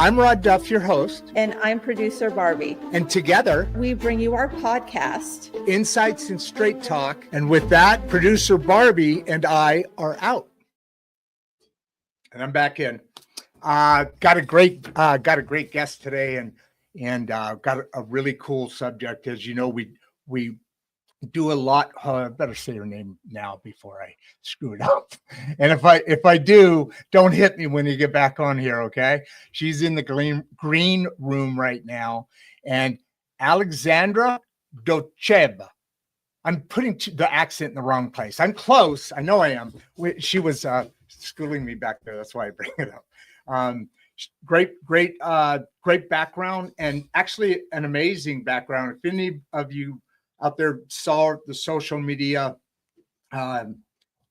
I'm Rod Duff, your host. And I'm producer Barbie. And together, we bring you our podcast, Insights and Straight Talk. And with that, producer Barbie and I are out. And I'm back in. Got a great guest today, and got a really cool subject. As you know, we do a lot. I better say her name now before I screw it up. And if I do, don't hit me when you get back on here, okay? She's in the green room right now, and Alexandra Dotcheva. I'm putting the accent in the wrong place. I'm close. I know I am. She was schooling me back there. That's why I bring it up. Great background, and actually an amazing background. If any of you out there saw the social media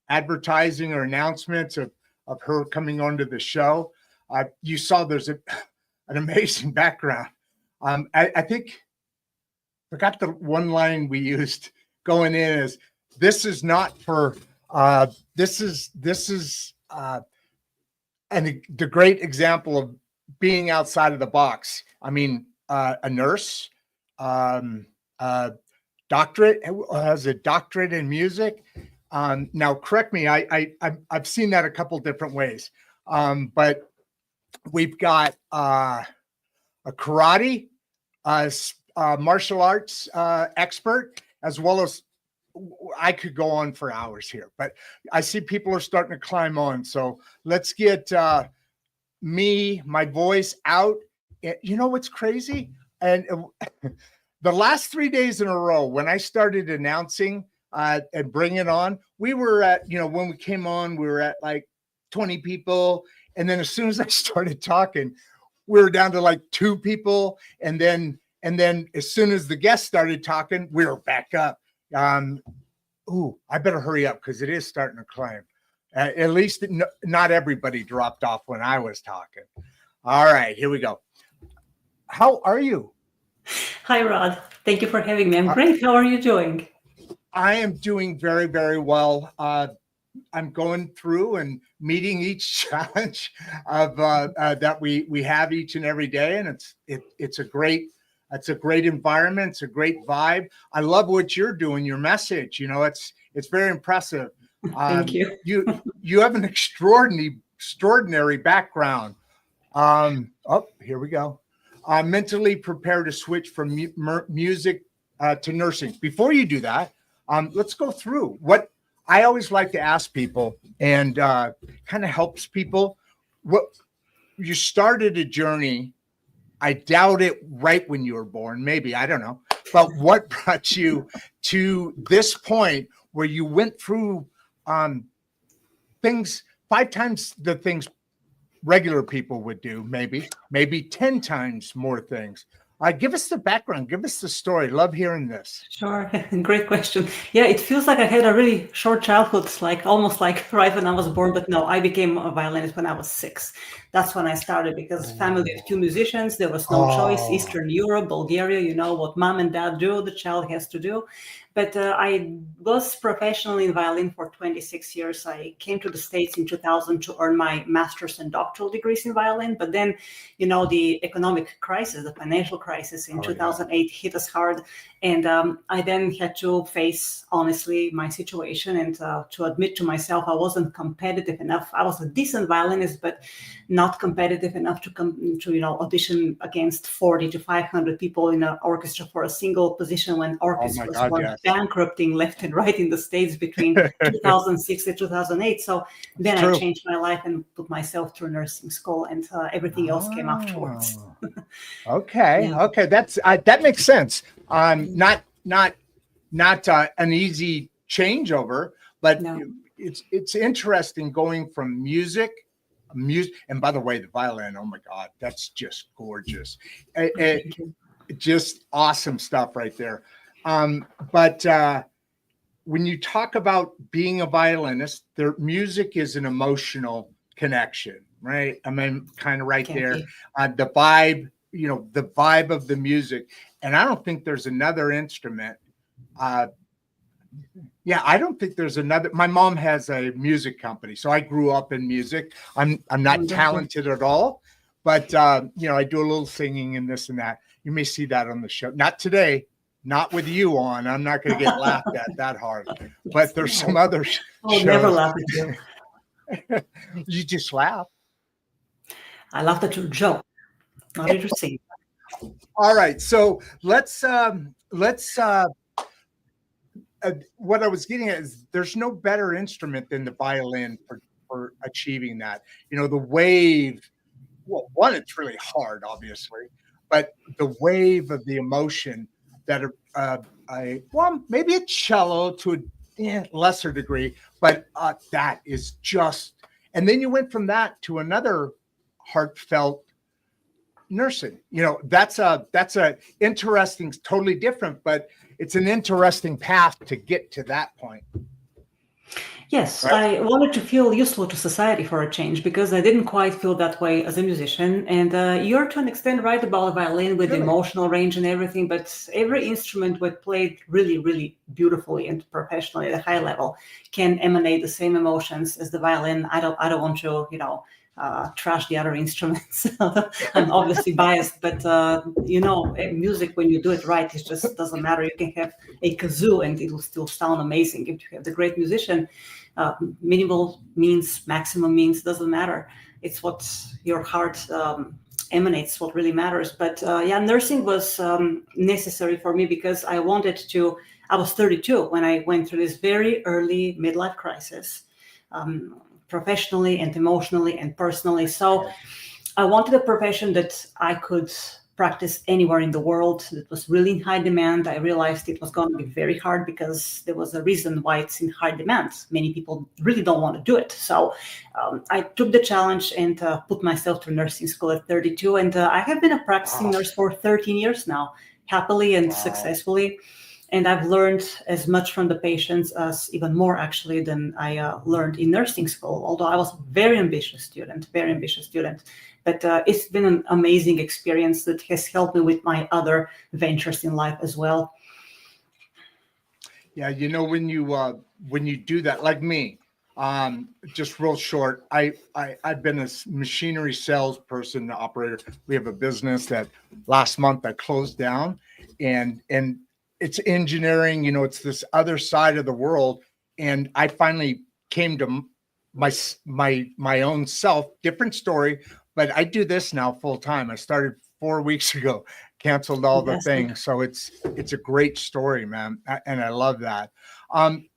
advertising or announcements of her coming onto the show, you saw there's an amazing background. I think I forgot the one line we used going in is, this is not for this is and the great example of being outside of the box. I mean, a nurse, doctorate, has a doctorate in music. Now, correct me, I've seen that a couple different ways, but we've got a karate, martial arts expert, as well as, I could go on for hours here, but I see people are starting to climb on. So let's get my voice out. You know what's crazy? And the last 3 days in a row, when I started announcing and bringing it on, we were at, when we came on, we were at like 20 people. And then as soon as I started talking, we were down to like 2 people. And then as soon as the guests started talking, we were back up. I better hurry up because it is starting to climb. At least not everybody dropped off when I was talking. All right, here we go. How are you? Hi, Rod. Thank you for having me. I'm great. How are you doing? I am doing very, very well. I'm going through and meeting each challenge of that we have each and every day, and it's a great environment. It's a great vibe. I love what you're doing. Your message, it's very impressive. Thank you. You have an extraordinary background. Here we go. Mentally prepare to switch from music to nursing. Before you do that, let's go through what I always like to ask people, and kind of helps people. What you started a journey. I doubt it right when you were born, maybe, I don't know. But what brought you to this point where you went through things 5 times the things regular people would do, maybe 10 times more things? Give us the background. Give us the story. Love hearing this. Sure. Great question. Yeah, it feels like I had a really short childhood, almost like right when I was born. But no, I became a violinist when I was 6. That's when I started, because family of 2 musicians, there was no choice. Eastern Europe, Bulgaria, what mom and dad do, the child has to do. But I was professional in violin for 26 years. I came to the States in 2000 to earn my master's and doctoral degrees in violin. But then, the economic crisis, the financial crisis in 2008 hit us hard. And I then had to face, honestly, my situation, and to admit to myself I wasn't competitive enough. I was a decent violinist, but not competitive enough to audition against 40 to 500 people in an orchestra for a single position, when orchestras were bankrupting left and right in the States between 2006 and 2008. So then I changed my life and put myself through nursing school, and everything else came afterwards. Okay. That's that makes sense. Not an easy changeover, but it's interesting going from music. And by the way, the violin, oh my God, that's just gorgeous. Just awesome stuff right there. But when you talk about being a violinist, music is an emotional connection, right? I mean, kind of right there. The vibe, the vibe of the music. And I don't think there's another instrument. I don't think there's another. My mom has a music company, so I grew up in music. I'm not talented at all, But you know, I do a little singing and this and that. You may see that on the show. Not today, not with you on. I'm not going to get laughed at that hard. But there's some other I'll shows. never laugh at you. You just laugh. I laughed at your joke, not at your singing. All right, so let's what I was getting at is there's no better instrument than the violin for achieving that. You know, the wave, well, one, it's really hard, obviously, but the wave of the emotion that well, maybe a cello to a lesser degree, but that is just, and then you went from that to another heartfelt nursing. You know, that's a interesting, totally different, but it's an interesting path to get to that point. Yes, Right. I wanted to feel useful to society for a change because I didn't quite feel that way as a musician. And you're to an extent right about the violin with the Really? emotional range and everything, but every instrument when played really, really beautifully and professionally at a high level can emanate the same emotions as the violin. I don't want to, trash the other instruments. I'm obviously biased, but music, when you do it right, it just doesn't matter. You can have a kazoo and it will still sound amazing. If you have the great musician, minimal means, maximum means, doesn't matter. It's what your heart emanates, what really matters. But nursing was necessary for me because I was 32 when I went through this very early midlife crisis. Professionally and emotionally and personally. So I wanted a profession that I could practice anywhere in the world that was really in high demand. I realized it was going to be very hard because there was a reason why it's in high demand. Many people really don't want to do it. So I took the challenge and put myself through nursing school at 32. And I have been a practicing nurse for 13 years now, happily and successfully. And I've learned as much from the patients as even more actually than I learned in nursing school, although I was a very ambitious student. But it's been an amazing experience that has helped me with my other ventures in life as well. Yeah, you know, when you do that, like me, just real short, I've been a machinery salesperson, operator. We have a business that last month I closed down, and it's engineering, you know, it's this other side of the world. And I finally came to my own self, different story, but I do this now full time. I started 4 weeks ago, canceled all the things. So it's a great story, man. And I love that.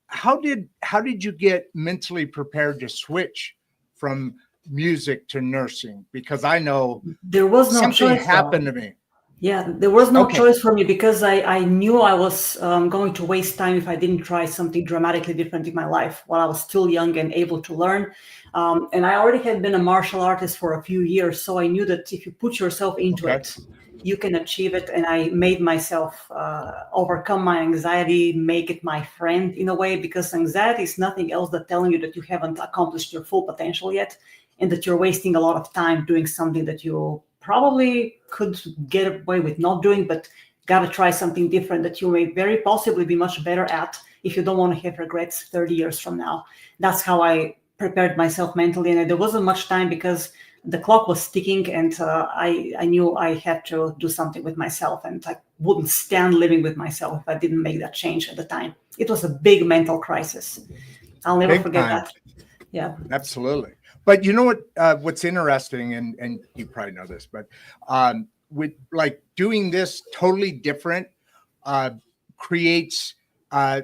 How did you get mentally prepared to switch from music to nursing? Because I know there was no something choice, happened to me. Yeah, there was no choice for me because I knew I was going to waste time if I didn't try something dramatically different in my life while I was still young and able to learn. And I already had been a martial artist for a few years, so I knew that if you put yourself into it, you can achieve it. And I made myself overcome my anxiety, make it my friend in a way, because anxiety is nothing else than telling you that you haven't accomplished your full potential yet and that you're wasting a lot of time doing something that you probably could get away with not doing, but got to try something different that you may very possibly be much better at if you don't want to have regrets 30 years from now. That's how I prepared myself mentally. And there wasn't much time because the clock was ticking, and I knew I had to do something with myself, and I wouldn't stand living with myself if I didn't make that change at the time. It was a big mental crisis. I'll never forget that. Yeah, absolutely. But you know what? What's interesting, and you probably know this, but with like doing this totally different, creates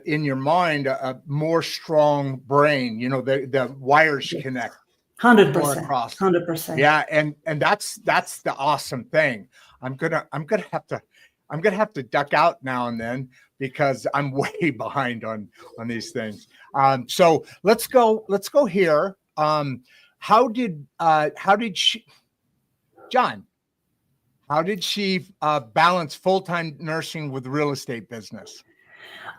in your mind a more strong brain. You know, the wires connect 100%, across. 100%. Yeah, and that's the awesome thing. I'm gonna have to duck out now and then because I'm way behind on these things. So let's go here. How did she, John, how did she balance full-time nursing with real estate business?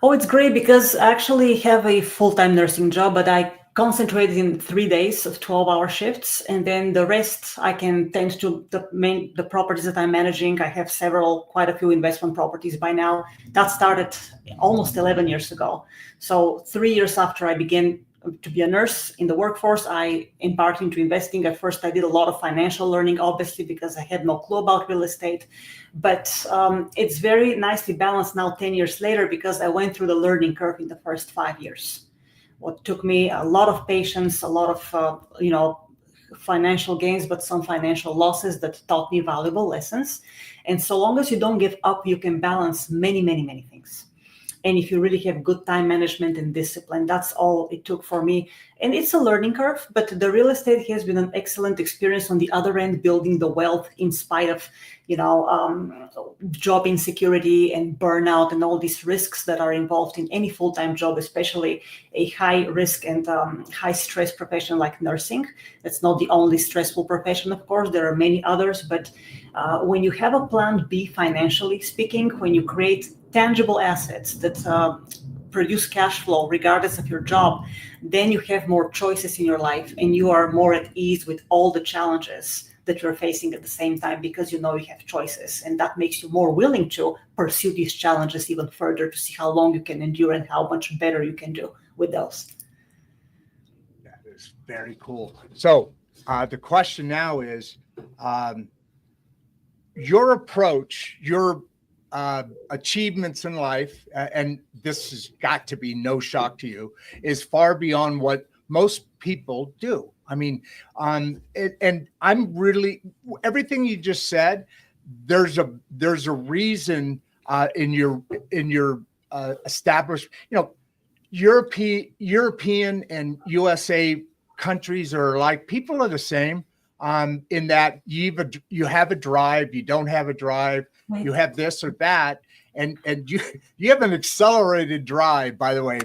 Oh, it's great because I actually have a full-time nursing job, but I concentrated in 3 days of 12-hour shifts. And then the rest I can tend to the properties that I'm managing. I have quite a few investment properties by now. That started almost 11 years ago. So 3 years after I began to be a nurse in the workforce, I embarked into investing. At first, I did a lot of financial learning, obviously, because I had no clue about real estate. But it's very nicely balanced now 10 years later, because I went through the learning curve in the first 5 years. What took me a lot of patience, a lot of, financial gains, but some financial losses that taught me valuable lessons. And so long as you don't give up, you can balance many, many, many things. And if you really have good time management and discipline, that's all it took for me. And it's a learning curve, but the real estate has been an excellent experience on the other end, building the wealth in spite of, job insecurity and burnout and all these risks that are involved in any full-time job, especially a high risk and high stress profession like nursing. It's not the only stressful profession, of course, there are many others, but when you have a plan B, financially speaking, when you create tangible assets that produce cash flow regardless of your job, then you have more choices in your life and you are more at ease with all the challenges that you're facing at the same time, because you know you have choices, and that makes you more willing to pursue these challenges even further to see how long you can endure and how much better you can do with those. That is very cool. So the question now is, your approach, your achievements in life, and this has got to be no shock to you, is far beyond what most people do. I mean, and I'm really, everything you just said, there's a reason in your established, European and USA countries are like, people are the same, in that you have a drive, you don't have a drive, Right. You have this or that, and you have an accelerated drive, by the way,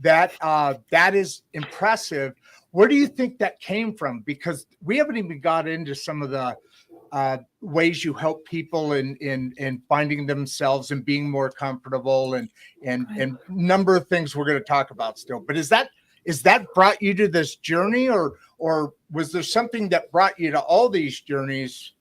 that is impressive. Where do you think that came from? Because we haven't even got into some of the ways you help people in finding themselves and being more comfortable and number of things we're going to talk about still. But is that brought you to this journey, or was there something that brought you to all these journeys?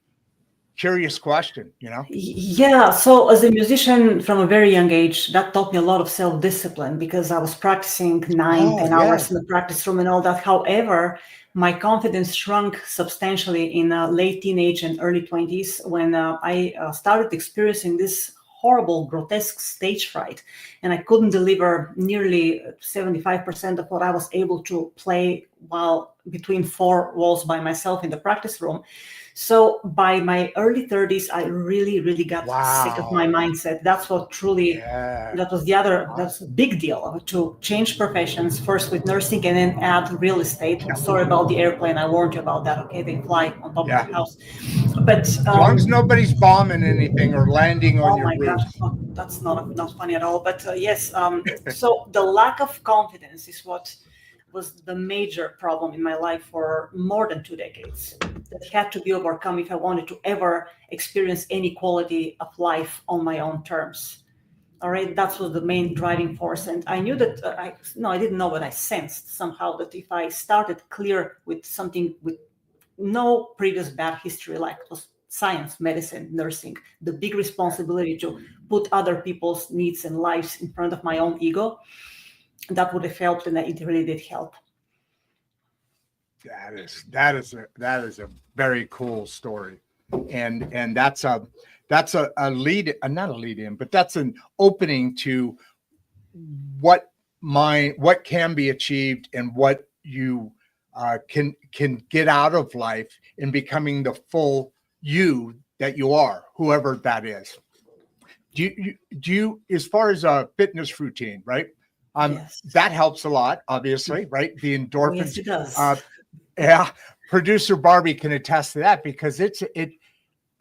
Curious question, Yeah, so as a musician from a very young age, that taught me a lot of self-discipline, because I was practicing 9-10 hours in the practice room and all that. However, my confidence shrunk substantially in late teenage and early 20s when I started experiencing this horrible, grotesque stage fright, and I couldn't deliver nearly 75% of what I was able to play while between four walls by myself in the practice room. So by my early 30s, I really, really got sick of my mindset. That's what truly, that's a big deal, to change professions, first with nursing and then add real estate. Sorry about the airplane. I warned you about that. Okay, they fly on top of the house. But as long as nobody's bombing anything or landing on your roof. Gosh, that's not funny at all. But yes, so the lack of confidence is what was the major problem in my life for more than 2 decades, that had to be overcome if I wanted to ever experience any quality of life on my own terms. All right, that was the main driving force. And I knew that, I didn't know, but I sensed somehow that if I started clear with something with no previous bad history, like it was science, medicine, nursing, the big responsibility to put other people's needs and lives in front of my own ego, that would have helped, and it really did help. That is a very cool story, and that's a lead, not a lead in, but that's an opening to what can be achieved and what you can get out of life in becoming the full you that you are, whoever that is. Do you as far as a fitness routine, right? Yes. That helps a lot, obviously, right? The endorphins. Yes, it does. Yeah, producer Barbie can attest to that, because it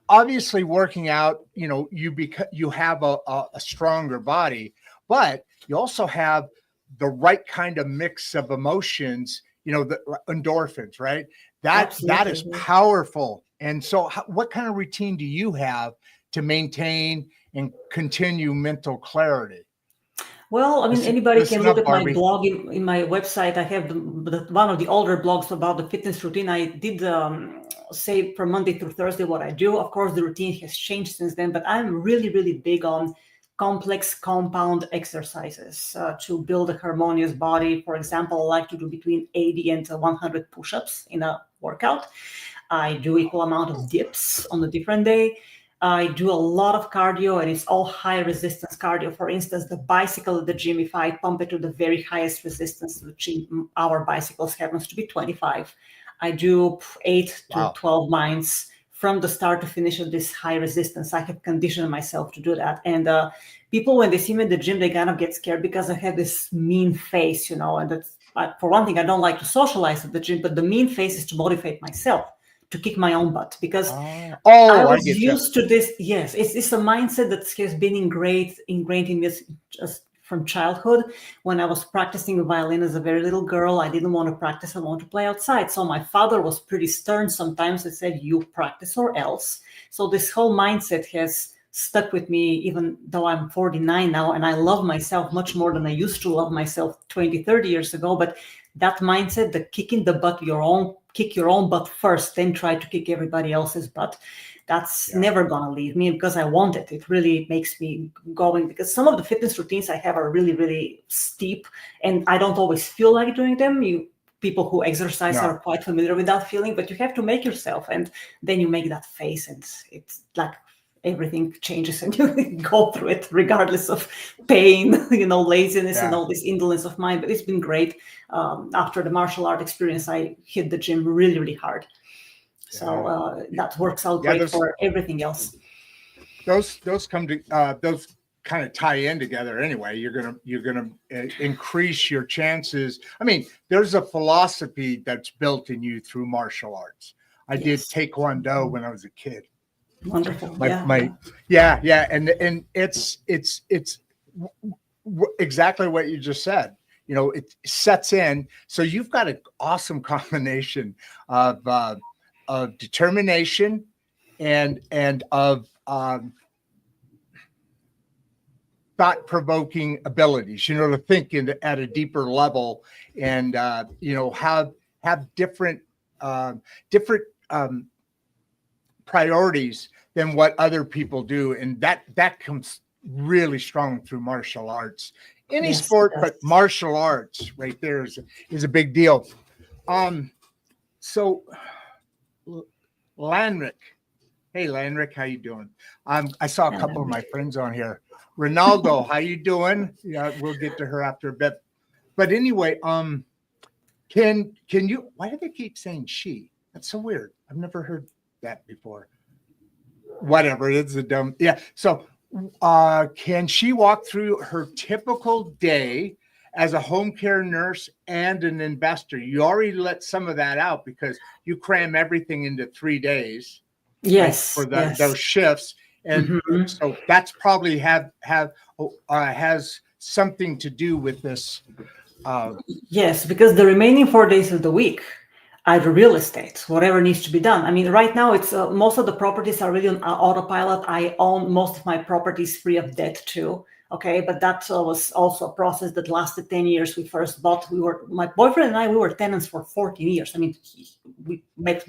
obviously working out. You have a stronger body, but you also have the right kind of mix of emotions. The endorphins, right? That is powerful. And so, what kind of routine do you have to maintain and continue mental clarity? Well, I mean, anybody can look at my blog in my website. I have one of the older blogs about the fitness routine. I did say from Monday through Thursday what I do. Of course, the routine has changed since then, but I'm really, really big on complex compound exercises to build a harmonious body. For example, I like to do between 80 and 100 push-ups in a workout. I do equal amount of dips on a different day. I do a lot of cardio, and it's all high resistance cardio. For instance, the bicycle at the gym, if I pump it to the very highest resistance, which in our bicycles happens to be 25, I do 8 to 12 miles from the start to finish of this high resistance. I have conditioned myself to do that. And people, when they see me in the gym, they kind of get scared because I have this mean face, and that's, for one thing, I don't like to socialize at the gym, but the mean face is to motivate myself to kick my own butt, because I was used to this. Yes, it's a mindset that has been ingrained in me just from childhood. When I was practicing violin as a very little girl, I didn't want to practice. I wanted to play outside. So my father was pretty stern sometimes. He said, you practice or else. So this whole mindset has stuck with me, even though I'm 49 now, and I love myself much more than I used to love myself 20, 30 years ago. But that mindset, the kicking the butt, kick your own butt first, then try to kick everybody else's butt, that's never going to leave me, because I want it. It really makes me going, because some of the fitness routines I have are really, really steep, and I don't always feel like doing them. People who exercise are quite familiar with that feeling, but you have to make yourself, and then you make that face, and it's like everything changes and you go through it regardless of pain, laziness and all this indolence of mind. But it's been great. After the martial art experience, I hit the gym really, really hard. So that works out great for everything else. Those come to those kind of tie in together anyway. You're gonna increase your chances. I mean, there's a philosophy that's built in you through martial arts. I did Taekwondo when I was a kid. Wonderful. And it's exactly what you just said. It sets in. So you've got an awesome combination of determination and of thought-provoking abilities. To think at a deeper level, and have different priorities than what other people do, and that comes really strong through martial arts. Any sport, but martial arts right there is a big deal. So Lanrick, hey Lanrick, how you doing? I saw a couple of my friends on here. Ronaldo, how you doing? Yeah, we'll get to her after a bit. But anyway, can you? Why do they keep saying she? That's so weird. I've never heard that before. Whatever, it's a dumb. Yeah. So can she walk through her typical day as a home care nurse and an investor? You already let some of that out because you cram everything into 3 days. Yes. For those shifts. And so that's probably has something to do with this. Yes, because the remaining 4 days of the week, either real estate, whatever needs to be done. I mean, right now it's most of the properties are really on autopilot. I own most of my properties free of debt too. Okay, but that was also a process that lasted 10 years. We first bought. My boyfriend and I, we were tenants for 14 years. I mean, we met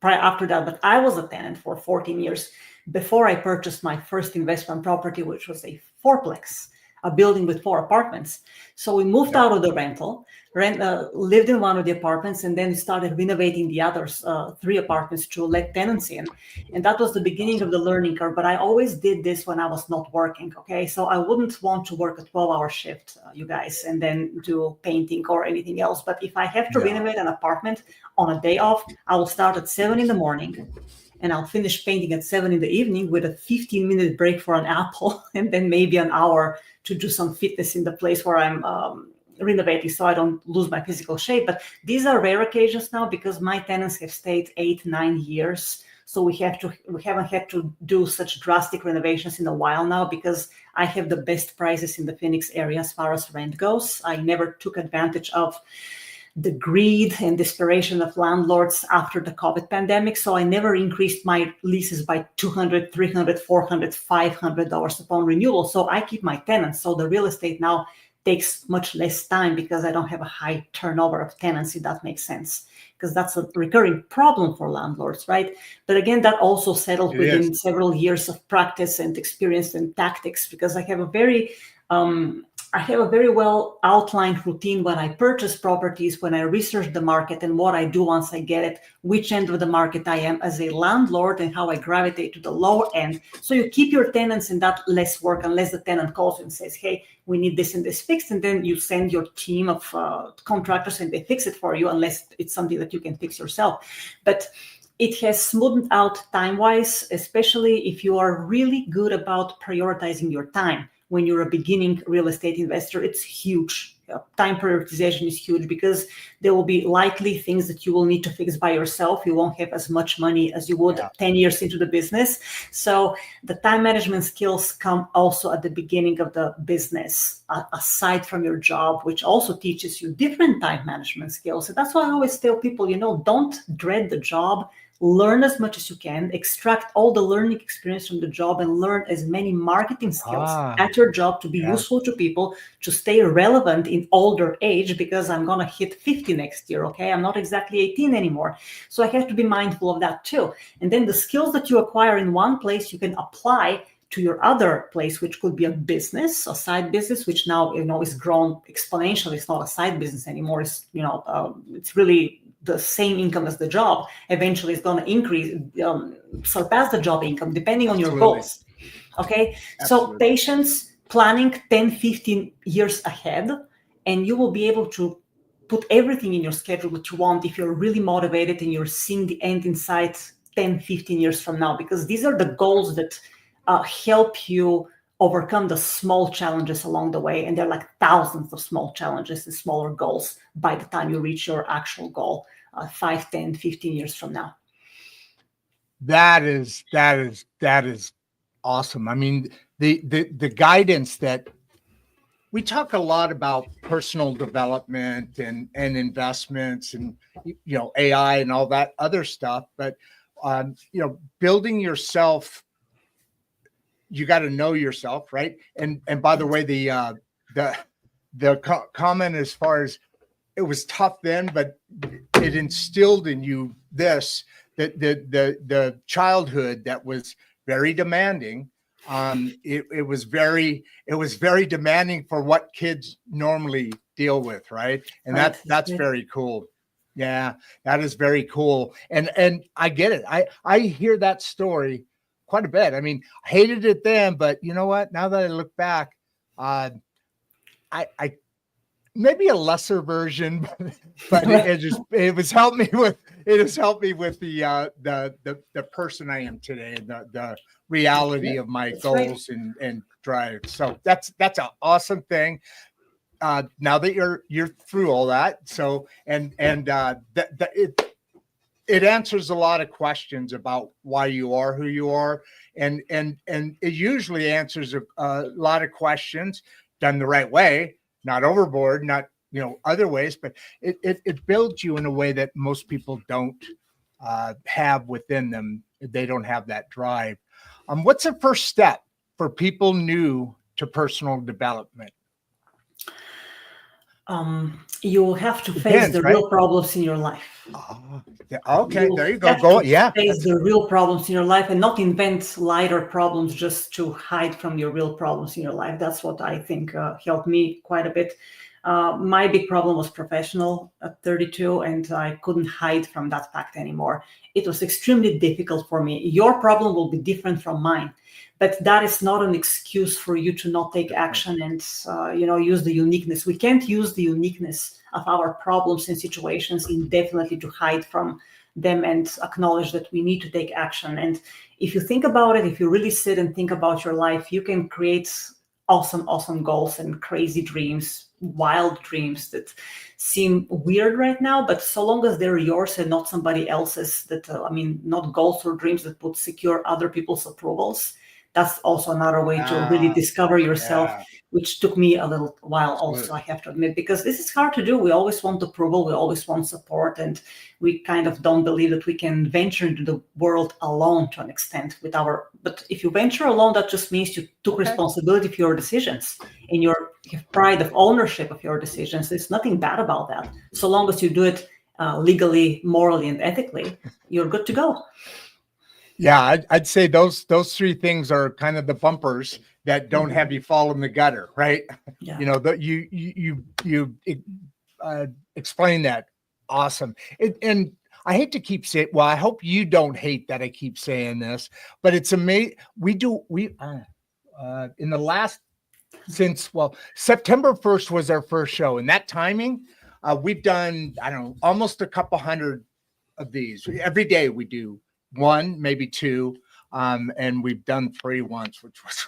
after that, but I was a tenant for 14 years before I purchased my first investment property, which was a fourplex, a building with 4 apartments. So we moved out of the rental, lived in one of the apartments, and then started renovating the others, 3 apartments to let tenants in. And that was the beginning of the learning curve. But I always did this when I was not working. Okay, so I wouldn't want to work a 12-hour shift, you guys, and then do painting or anything else. But if I have to renovate an apartment on a day off, I will start at 7 in the morning. And I'll finish painting at 7 in the evening with a 15-minute break for an apple, and then maybe an hour to do some fitness in the place where I'm renovating, so I don't lose my physical shape. But these are rare occasions now because my tenants have stayed 8-9 years. So we haven't had to do such drastic renovations in a while now because I have the best prices in the Phoenix area as far as rent goes. I never took advantage of the greed and desperation of landlords after the COVID pandemic. So I never increased my leases by $200, $300, $400, $500 upon renewal. So I keep my tenants. So the real estate now takes much less time because I don't have a high turnover of tenants, if that makes sense, because that's a recurring problem for landlords, right? But again, that also settled It within is. several years of practice and experience and tactics, because I have a very well outlined routine when I purchase properties, when I research the market and what I do once I get it, which end of the market I am as a landlord, and how I gravitate to the lower end. So you keep your tenants in that less work unless the tenant calls you and says, hey, we need this and this fixed. And then you send your team of contractors and they fix it for you, unless it's something that you can fix yourself. But it has smoothed out time-wise, especially if you are really good about prioritizing your time. When you're a beginning real estate investor, it's huge. Time prioritization is huge, because there will be likely things that you will need to fix by yourself. You won't have as much money as you would 10 years into the business. So the time management skills come also at the beginning of the business, aside from your job, which also teaches you different time management skills. So that's why I always tell people, don't dread the job. Learn as much as you can, extract all the learning experience from the job, and learn as many marketing skills at your job to be useful to people, to stay relevant in older age, because I'm going to hit 50 next year, okay? I'm not exactly 18 anymore. So I have to be mindful of that too. And then the skills that you acquire in one place, you can apply to your other place, which could be a business, a side business, which now, is grown exponentially. It's not a side business anymore. It's, it's really the same income as the job. Eventually it's going to increase, surpass the job income, depending on your goals. Okay. So patience, planning 10, 15 years ahead, and you will be able to put everything in your schedule that you want if you're really motivated and you're seeing the end in sight 10, 15 years from now, because these are the goals that help you overcome the small challenges along the way. And there are like thousands of small challenges and smaller goals by the time you reach your actual goal 5, 10, 15 years from now. That is awesome. I mean, the guidance that we talk a lot about, personal development and investments and, AI and all that other stuff, but building yourself, you got to know yourself, right? And by the way, the comment as far as it was tough then, but it instilled in you this, that the childhood that was very demanding. It was very demanding for what kids normally deal with, right? And that's very cool. Yeah, that is very cool. And I get it. I hear that story quite a bit. I mean, I hated it then, but you know what? Now that I look back, I maybe a lesser version, but it has helped me with the person I am today, and the reality of my goals and drive. So that's an awesome thing. Now that you're through all that, so it answers a lot of questions about why you are who you are, and it usually answers a lot of questions done the right way, not overboard, not other ways, but it builds you in a way that most people don't have within them. They don't have that drive. What's the first step for people new to personal development? You have to face the real problems in your life. Okay, there you go. Face the real problems in your life, and not invent lighter problems just to hide from your real problems in your life. That's what I think helped me quite a bit. My big problem was professional at 32, and I couldn't hide from that fact anymore. It was extremely difficult for me. Your problem will be different from mine, but that is not an excuse for you to not take action and use the uniqueness. We can't use the uniqueness of our problems and situations indefinitely to hide from them and acknowledge that we need to take action. And if you think about it, if you really sit and think about your life, you can create awesome goals and crazy dreams, wild dreams that seem weird right now, but so long as they're yours and not somebody else's, not goals or dreams that would secure other people's approvals, that's also another way to really discover yourself, which took me a little while also, I have to admit, because this is hard to do. We always want approval, we always want support, and we kind of don't believe that we can venture into the world alone to an extent but if you venture alone, that just means you took responsibility for your decisions and you have pride of ownership of your decisions. There's nothing bad about that. So long as you do it legally, morally, and ethically, you're good to go. Yeah, I'd say those three things are kind of the bumpers that don't have you fall in the gutter, right? Yeah. You know, you explain that. Awesome. And I hate to keep saying, well, I hope you don't hate that I keep saying this, but it's amazing. In the last, September 1st was our first show, and that timing, we've done, I don't know, almost a couple hundred of these. Every day we do one, maybe two, and we've done 3 once, which was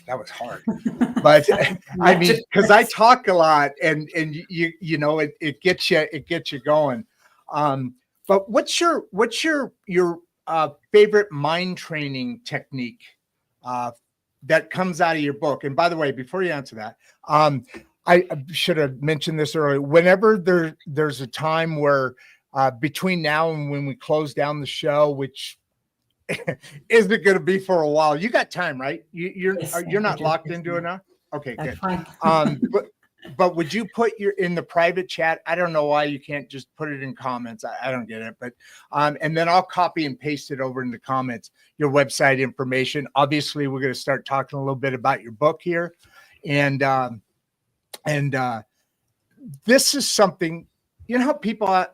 that was hard. But I mean, because I talk a lot, and you know it gets you going. But what's your favorite mind training technique that comes out of your book? And by the way, before you answer that, I should have mentioned this earlier. Whenever there's a time where between now and when we close down the show, which isn't going to be for a while, you got time, right? You're not locked into it now. Okay, good. But would you put in the private chat? I don't know why you can't just put it in comments. I don't get it, but and then I'll copy and paste it over in the comments, your website information. Obviously, we're going to start talking a little bit about your book here, and this is something. You know how people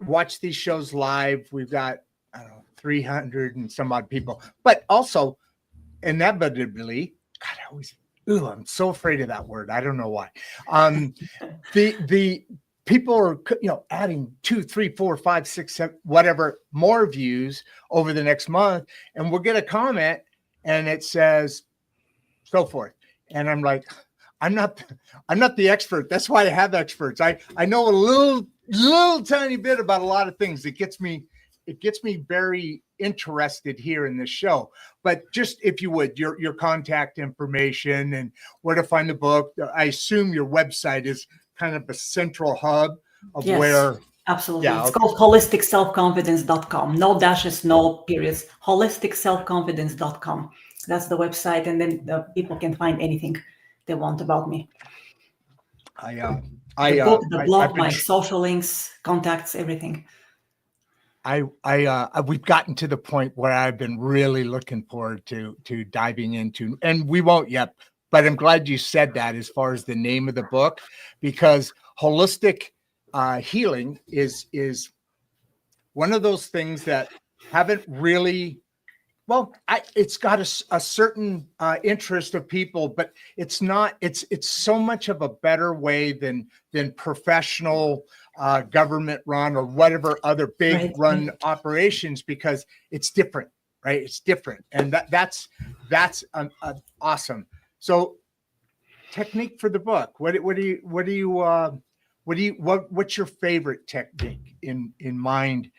watch these shows live? We've got, I don't know, 300 and some odd people, but also inevitably, God, I'm so afraid of that word. I don't know why. The people are, adding 2, 3, 4, 5, 6, 7, whatever more views over the next month, and we'll get a comment and it says so forth, and I'm like, I'm not the expert. That's why I have experts. I know a little tiny bit about a lot of things. It gets me very interested here in this show. But just, if you would, your contact information and where to find the book. I assume your website is kind of a central hub of where. Absolutely. Yeah, it's called holisticselfconfidence.com. No dashes, no periods. holisticselfconfidence.com. That's the website, and then the people can find anything they want about me. The blog, my social links, contacts, everything. We've gotten to the point where I've been really looking forward to diving into, and we won't yet, but I'm glad you said that as far as the name of the book, because holistic healing is one of those things that haven't really, it's got a certain interest of people, but it's not, it's so much of a better way than professional government run or whatever other big run operations, because it's different, right? It's different. And that's awesome. So technique for the book, what's your favorite technique in mind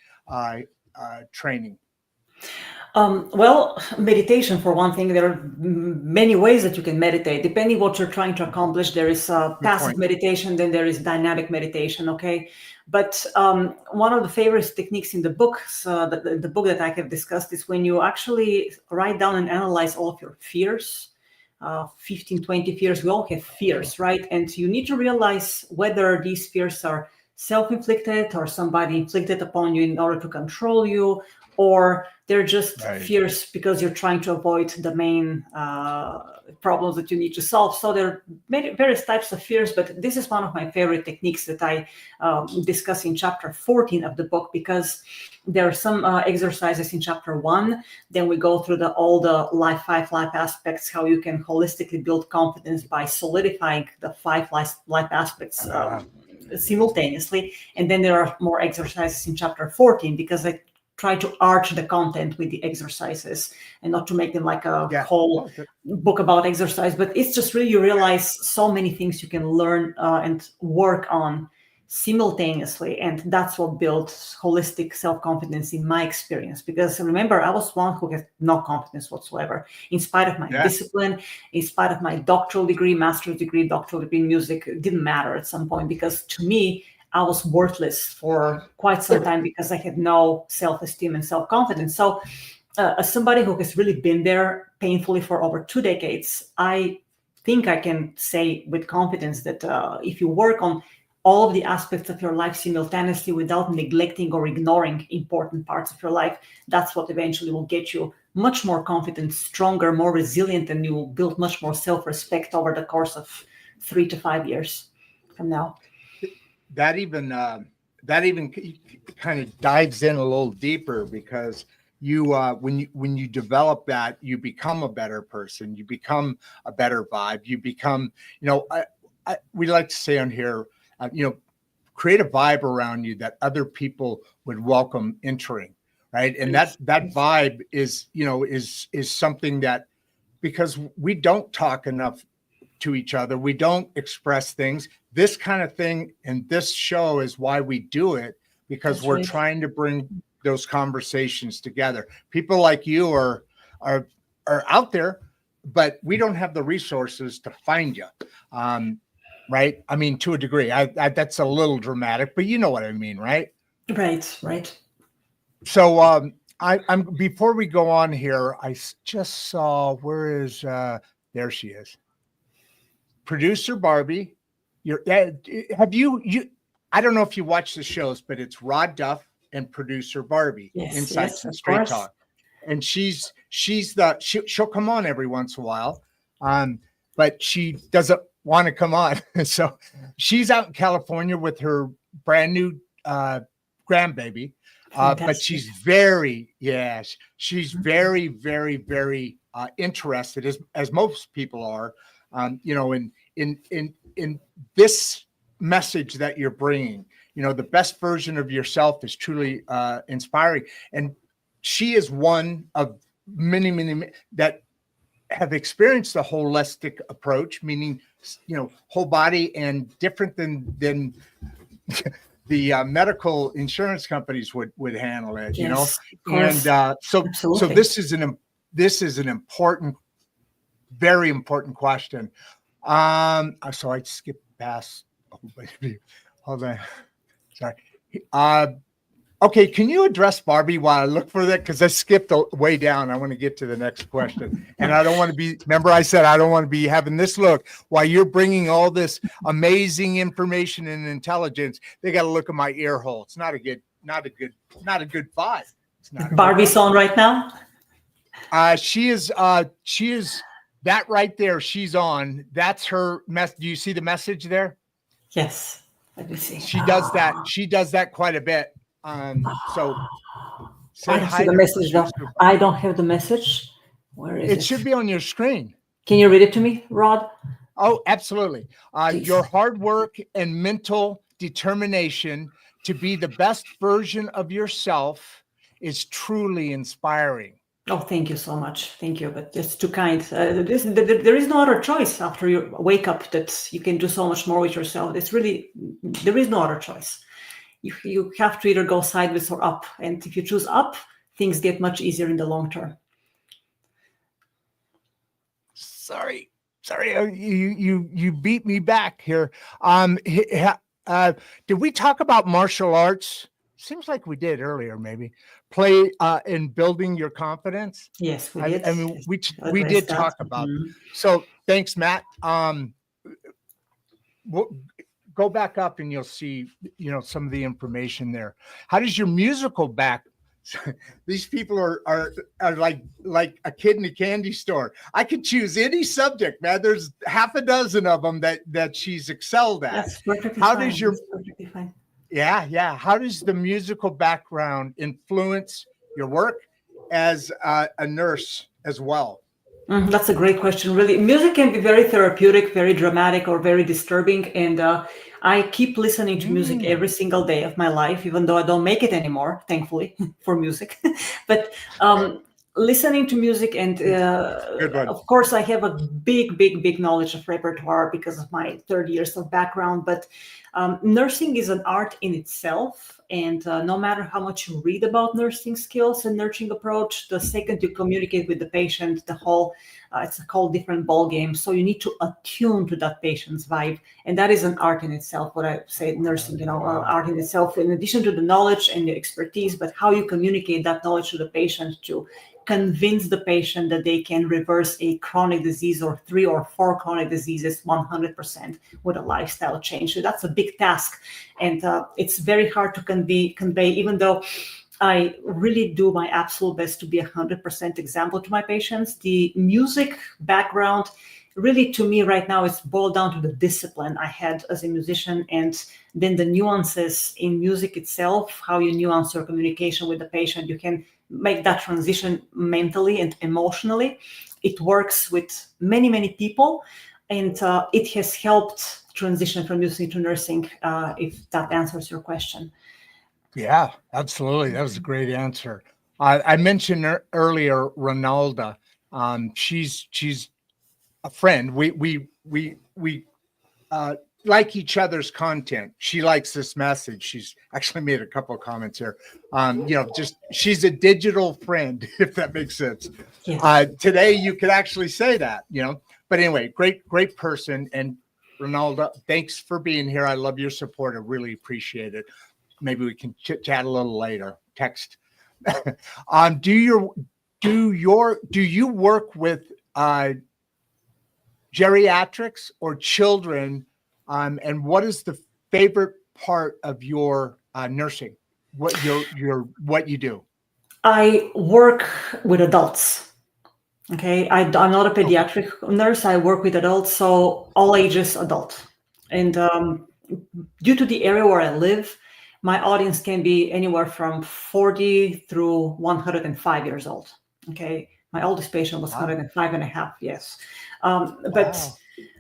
training? Meditation, for one thing. There are many ways that you can meditate, depending what you're trying to accomplish. There is passive meditation, then there is dynamic meditation, okay? But one of the favorite techniques in the book, the book that I have discussed, is when you actually write down and analyze all of your fears, 15, 20 fears. We all have fears, right? And you need to realize whether these fears are self-inflicted or somebody inflicted upon you in order to control you, or they're just fears because you're trying to avoid the main problems that you need to solve. So there are various types of fears, but this is one of my favorite techniques that I discuss in chapter 14 of the book, because there are some exercises in chapter 1. Then we go through all the 5 life aspects, how you can holistically build confidence by solidifying the 5 life aspects simultaneously. And then there are more exercises in chapter 14, because I try to arch the content with the exercises and not to make them like a whole book about exercise, but it's just really, you realize so many things you can learn and work on simultaneously. And that's what built holistic self-confidence in my experience. Because remember, I was one who had no confidence whatsoever, in spite of my discipline, in spite of my doctoral degree, master's degree, doctoral degree in music. It didn't matter at some point, because to me, I was worthless for quite some time because I had no self-esteem and self-confidence. So as somebody who has really been there painfully for over 2 decades, I think I can say with confidence that if you work on all of the aspects of your life simultaneously without neglecting or ignoring important parts of your life, that's what eventually will get you much more confident, stronger, more resilient, and you will build much more self-respect over the course of 3 to 5 years from now. That even kind of dives in a little deeper, because you when you develop that, you become a better person, you become a better vibe, you become, we like to say on here, create a vibe around you that other people would welcome entering, right? And that vibe is something that, because we don't talk enough to each other, we don't express things. This kind of thing and this show is why we do it, because we're trying to bring those conversations together. People like you are out there, but we don't have the resources to find you. Right? I mean, to a degree, that's a little dramatic, but you know what I mean, right? Right. So I'm before we go on here, I just saw, where is there she is. Producer Barbie. Have you I don't know if you watch the shows, but it's Rod Duff and producer Barbie inside Straight Talk. And she'll come on every once in a while. But she doesn't want to come on. So she's out in California with her brand new grandbaby. But she's very, very, very, very interested, as most people are, in this message that you're bringing. The best version of yourself is truly inspiring. And she is one of many, many that have experienced the holistic approach, meaning, whole body, and different than the medical insurance companies would handle it, And so this is an important, very important question. So I skipped past. Hold on. Sorry. Okay, can you address Barbie while I look for that? Because I skipped way down. I want to get to the next question. And I don't want to be, remember I said I don't want to be having this look while you're bringing all this amazing information and intelligence. They got to look at my ear hole. It's not a good vibe. It's not Barbie's on right now? She is that right there. She's on. That's her mess. Do you see the message there? Yes. Let me see. She does that. She does that quite a bit. So I don't see the message though. I don't have the message. Where is it? It should be on your screen. Can you read it to me, Rod? Oh, absolutely. Your hard work and mental determination to be the best version of yourself is truly inspiring. Oh, thank you so much. Thank you. But that's too kind. There is no other choice after you wake up that you can do so much more with yourself. There is no other choice. You have to either go sideways or up. And if you choose up, things get much easier in the long term. Sorry. You beat me back here. Did we talk about martial arts? Seems like we did earlier, maybe. Play in building your confidence. Yes, we did. I mean, we did talk about it. So thanks, Matt. We'll go back up and you'll see, some of the information there. How does your musical back? These people are like a kid in a candy store. I could choose any subject, man. There's half a dozen of them that she's excelled at. That's perfectly How fine. does your That's perfectly fine. Yeah. How does the musical background influence your work as a nurse as well? That's a great question. Really, music can be very therapeutic, very dramatic, or very disturbing. And I keep listening to music every single day of my life, even though I don't make it anymore, thankfully, for music. But listening to music, and of course, I have a big knowledge of repertoire because of my 30 years of background. But Nursing is an art in itself, and no matter how much you read about nursing skills and nursing approach, the second you communicate with the patient, the whole it's a whole different ball game. So you need to attune to that patient's vibe, and that is an art in itself. What I say, nursing, art in itself, in addition to the knowledge and the expertise, but how you communicate that knowledge to the patient to convince the patient that they can reverse a chronic disease or 3 or 4 chronic diseases 100% with a lifestyle change. So that's a big task, and it's very hard to convey, even though I really do my absolute best to be 100% example to my patients. The music background really, to me right now, it's boiled down to the discipline I had as a musician, and then the nuances in music itself, how you nuance your communication with the patient. You can make that transition mentally and emotionally. It works with many, many people, and it has helped transition from music to nursing, if that answers your question. Yeah, absolutely. That was a great answer. I mentioned earlier Ronalda. She's a friend. We like each other's content. She likes this message. She's actually made a couple of comments here. Just she's a digital friend, if that makes sense. Yes. Today you could actually say that, But anyway, great person. And Ronalda, thanks for being here. I love your support. I really appreciate it. Maybe we can chit chat a little later. Text. Do you work with geriatrics or children? And what is the favorite part of your nursing? What you do? I work with adults. Okay, I'm not a pediatric nurse. I work with adults, so all ages adult. And due to the area where I live, my audience can be anywhere from 40 through 105 years old. Okay, my oldest patient was 105 and a half. Yes, but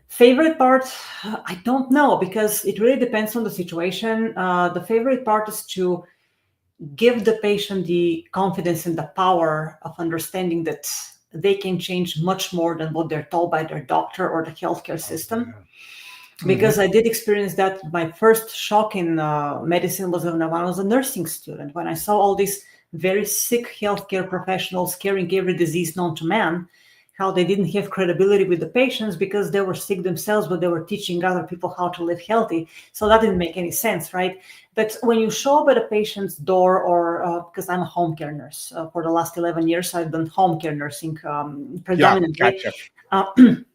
favorite part, I don't know, because it really depends on the situation. The favorite part is to give the patient the confidence and the power of understanding that they can change much more than what they're told by their doctor or the healthcare system. Because I did experience that. My first shock in medicine was when I was a nursing student, when I saw all these very sick healthcare professionals carrying every disease known to man, how they didn't have credibility with the patients because they were sick themselves, but they were teaching other people how to live healthy. So that didn't make any sense, right? But when you show up at a patient's door, or because I'm a home care nurse for the last 11 years, I've done home care nursing predominantly. Yeah, gotcha.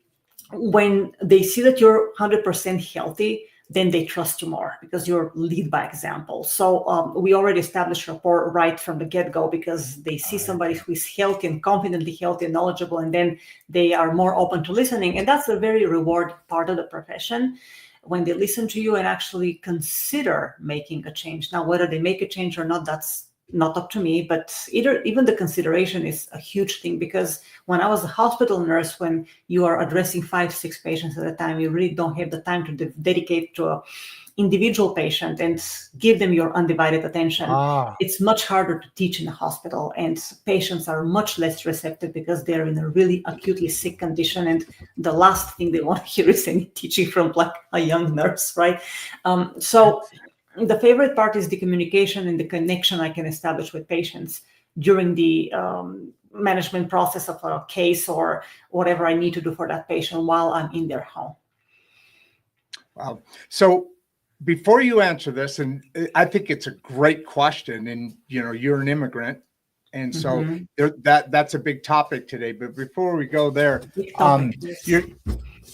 When they see that you're 100% healthy, then they trust you more because you're lead by example. So we already established rapport right from the get-go, because they see somebody who is healthy and confidently healthy and knowledgeable, and then they are more open to listening. And that's a very reward part of the profession, when they listen to you and actually consider making a change. Now, whether they make a change or not, that's not up to me, but even the consideration is a huge thing, because when I was a hospital nurse, when you are addressing 5-6 patients at a time, you really don't have the time to dedicate to an individual patient and give them your undivided attention. It's much harder to teach in a hospital, and patients are much less receptive because they're in a really acutely sick condition, and the last thing they want to hear is any teaching from like a young nurse, right? So the favorite part is the communication and the connection I can establish with patients during the management process of a case or whatever I need to do for that patient while I'm in their home. Wow. So before you answer this, and I think it's a great question, and you're an immigrant, and so that's a big topic today. But before we go there,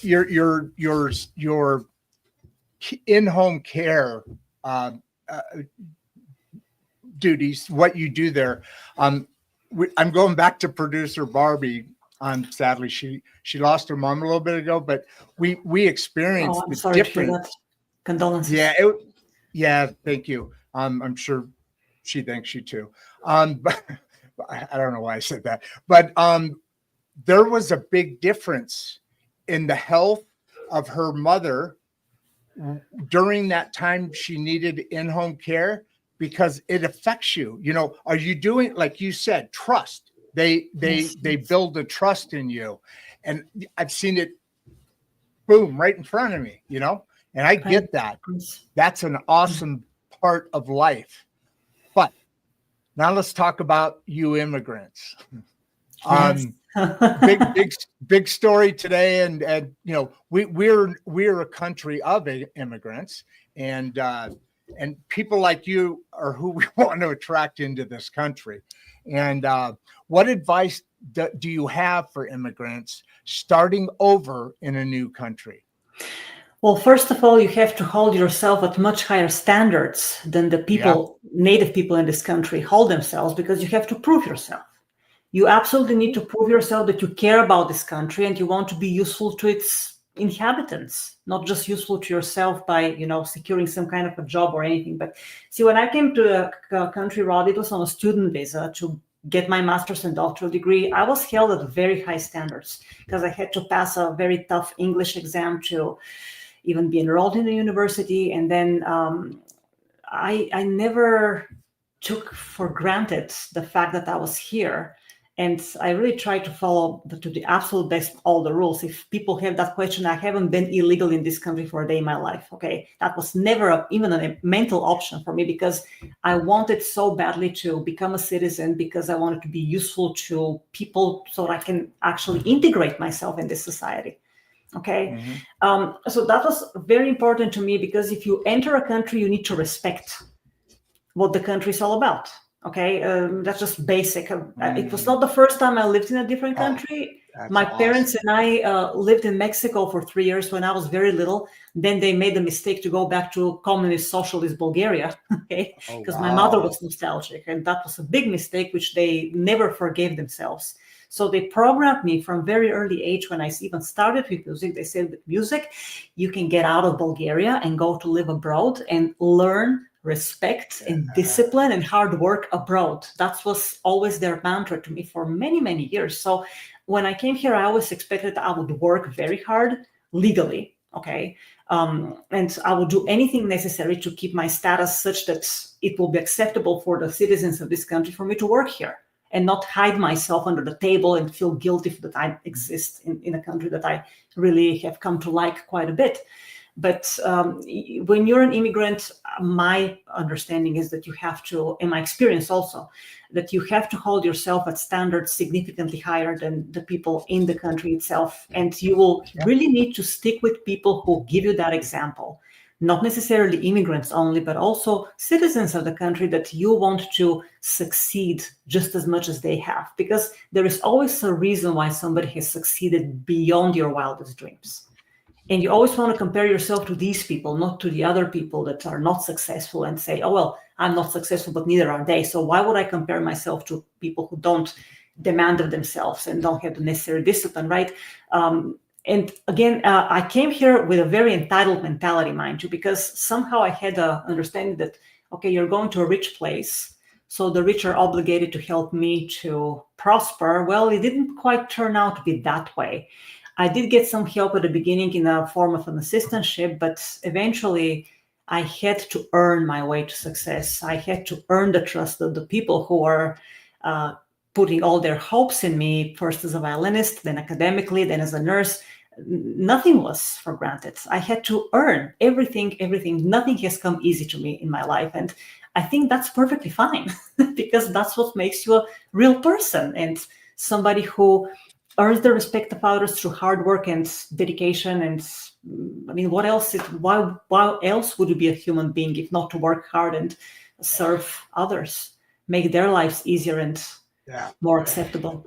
your in-home care duties, what you do there. I'm going back to producer Barbie. Sadly, she lost her mom a little bit ago, but we experienced the different. Condolences. Yeah, thank you. I'm sure she thanks you too. But I don't know why I said that, but there was a big difference in the health of her mother during that time she needed in-home care, because it affects you. Are you doing, like you said, trust? They build a trust in you, and I've seen it boom right in front of me. And I get that. That's an awesome part of life. But now let's talk about you immigrants. Yes. Big story today, and you know, we're a country of immigrants, and people like you are who we want to attract into this country. And what advice do you have for immigrants starting over in a new country? Well, first of all, you have to hold yourself at much higher standards than the people, native people in this country hold themselves, because you have to prove yourself. You absolutely need to prove yourself that you care about this country and you want to be useful to its inhabitants, not just useful to yourself by, you know, securing some kind of a job or anything. But see, when I came to a country, Rod, it was on a student visa to get my master's and doctoral degree. I was held at very high standards because I had to pass a very tough English exam to even be enrolled in the university. And then I never took for granted the fact that I was here. And I really try to follow to the absolute best all the rules. If people have that question, I haven't been illegal in this country for a day in my life. Okay, that was never even a mental option for me, because I wanted so badly to become a citizen, because I wanted to be useful to people so that I can actually integrate myself in this society. Okay, so that was very important to me, because if you enter a country, you need to respect what the country is all about. Okay, that's just basic. It was not the first time I lived in a different country. My parents and I lived in Mexico for 3 years when I was very little. Then they made the mistake to go back to communist socialist Bulgaria, okay, because my mother was nostalgic, and that was a big mistake which they never forgave themselves. So they programmed me from very early age. When I even started with music, they said, with music, you can get out of Bulgaria and go to live abroad and learn respect and discipline and hard work abroad. That was always their mantra to me for many, many years. So when I came here, I always expected I would work very hard legally, okay? And I would do anything necessary to keep my status such that it will be acceptable for the citizens of this country for me to work here, and not hide myself under the table and feel guilty that I exist in a country that I really have come to like quite a bit. But when you're an immigrant, my understanding is that you have to, and my experience also, that you have to hold yourself at standards significantly higher than the people in the country itself. And you will really need to stick with people who give you that example. Not necessarily immigrants only, but also citizens of the country that you want to succeed just as much as they have. Because there is always a reason why somebody has succeeded beyond your wildest dreams. And you always want to compare yourself to these people, not to the other people that are not successful, and say, oh, well, I'm not successful, but neither are they. So why would I compare myself to people who don't demand of themselves and don't have the necessary discipline, right? And again, I came here with a very entitled mentality, mind you, because somehow I had an understanding that, okay, you're going to a rich place, so the rich are obligated to help me to prosper. Well, it didn't quite turn out to be that way. I did get some help at the beginning in the form of an assistantship, but eventually I had to earn my way to success. I had to earn the trust of the people who are putting all their hopes in me, first as a violinist, then academically, then as a nurse. Nothing was for granted. I had to earn everything. Nothing has come easy to me in my life. And I think that's perfectly fine because that's what makes you a real person and somebody who earns the respect of others through hard work and dedication. And I mean, what else? Why else would you be a human being if not to work hard and serve others, make their lives easier and more acceptable?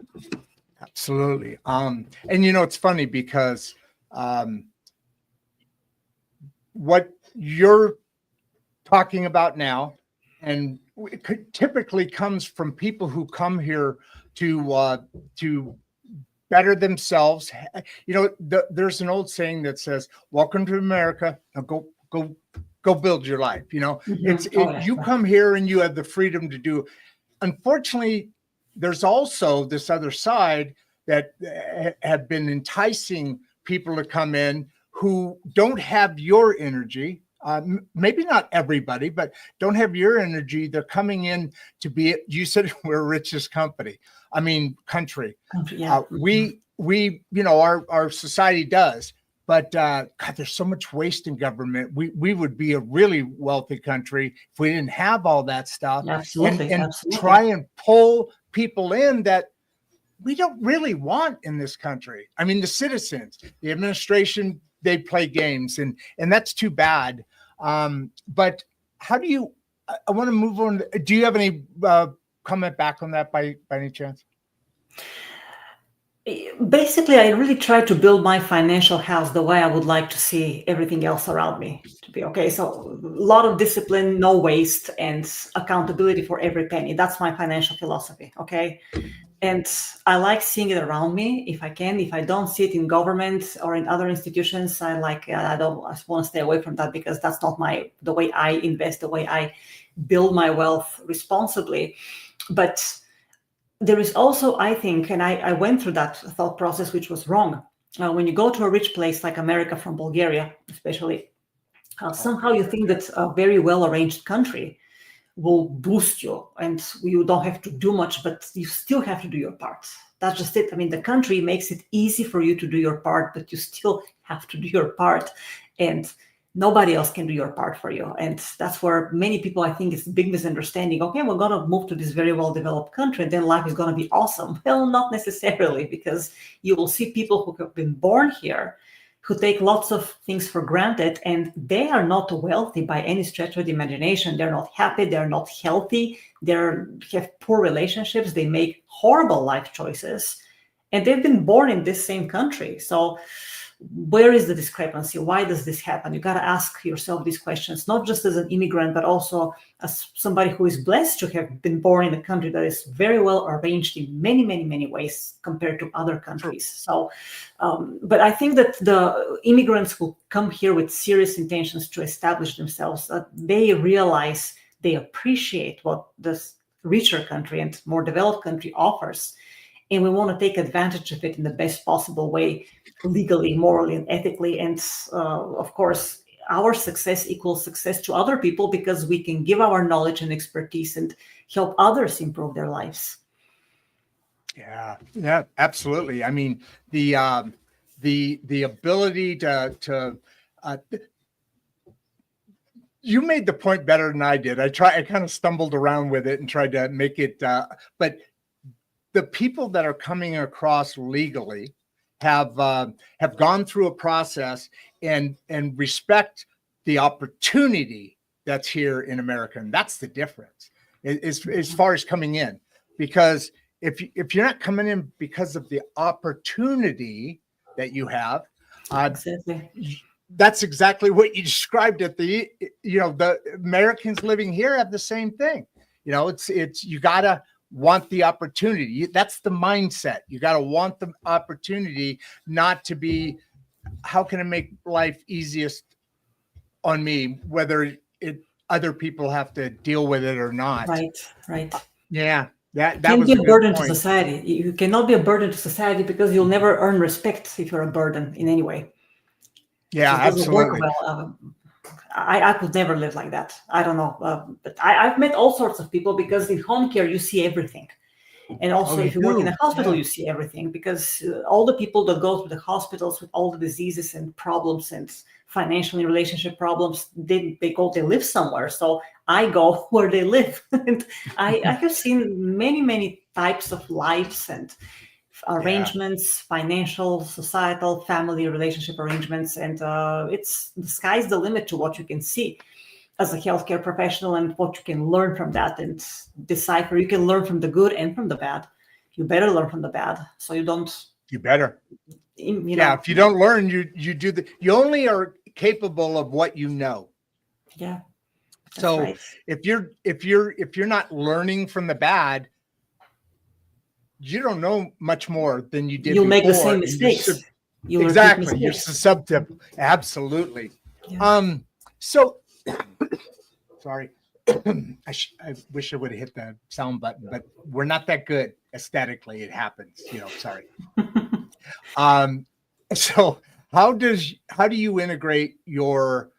Absolutely. And you know, it's funny because what you're talking about now, and it typically comes from people who come here to better themselves. You know, there's an old saying that says, "Welcome to America. Now go build your life." You know, you come here and you have the freedom to do. Unfortunately, there's also this other side that have been enticing people to come in who don't have your energy. Maybe not everybody, but don't have your energy. They're coming in to be, you said we're richest country. Yeah. We, you know, our society does, But God, there's so much waste in government. We would be a really wealthy country if we didn't have all that stuff. Absolutely, and absolutely. try and pull people in that we don't really want in this country. I mean, the citizens, the administration, they play games, and that's too bad. But how do you? I want to move on. Do you have any comment back on that by any chance? Basically, I really try to build my financial house the way I would like to see everything else around me to be. Okay, so a lot of discipline, no waste, and accountability for every penny. That's my financial philosophy. Okay. And I like seeing it around me if I can. If I don't see it in government or in other institutions, I want to stay away from that, because that's not the way I invest, the way I build my wealth responsibly. But there is also, I think, and I went through that thought process, which was wrong. When you go to a rich place like America, from Bulgaria especially, somehow you think that a very well-arranged country will boost you and you don't have to do much, but you still have to do your part. That's just it. I mean, the country makes it easy for you to do your part, but you still have to do your part, and nobody else can do your part for you. And that's where many people, I think, it's a big misunderstanding. Okay, we're going to move to this very well-developed country and then life is going to be awesome. Well, not necessarily, because you will see people who have been born here who take lots of things for granted, and they are not wealthy by any stretch of the imagination. They're not happy. They're not healthy. They have poor relationships. They make horrible life choices, and they've been born in this same country. So where is the discrepancy? Why does this happen? You got to ask yourself these questions, not just as an immigrant, but also as somebody who is blessed to have been born in a country that is very well arranged in many, many, many ways compared to other countries. So, but I think that the immigrants who come here with serious intentions to establish themselves, they realize, they appreciate what this richer country and more developed country offers. And we want to take advantage of it in the best possible way, legally, morally, and ethically. And of course, our success equals success to other people, because we can give our knowledge and expertise and help others improve their lives. Yeah, absolutely. I mean, the ability to you made the point better than I did. I kind of stumbled around with it and tried to make it, but the people that are coming across legally have gone through a process and respect the opportunity that's here in America, and that's the difference as far as coming in. Because if you're not coming in because of the opportunity that you have, Exactly. That's exactly what you described. The Americans living here have the same thing. It's you gotta want the opportunity. That's the mindset. You got to want the opportunity, not to be, how can I make life easiest on me, whether other people have to deal with it or not. Right. Yeah. That Can't was be a burden point. to society. You cannot be a burden to society, because you'll never earn respect if you're a burden in any way. Yeah, absolutely. Well. I could never live like that. I don't know. But I've met all sorts of people, because in home care, you see everything. And also, if you work in a hospital, you see everything, because all the people that go to the hospitals with all the diseases and problems and financial and relationship problems, they live somewhere. So I go where they live. And I have seen many, many types of lives and arrangements, financial, societal, family relationship arrangements. And it's the sky's the limit to what you can see as a healthcare professional, and what you can learn from that and decipher. You can learn from the good and from the bad. You better learn from the bad, so you don't. You better. If you don't learn, you do you only are capable of what you know. Yeah. So right. if you're not learning from the bad, you don't know much more than you did. You'll before. make the same mistakes. Exactly. You're susceptible. Absolutely. Yeah. So sorry. I wish I would have hit the sound button, but we're not that good aesthetically. It happens, sorry. So how do you integrate your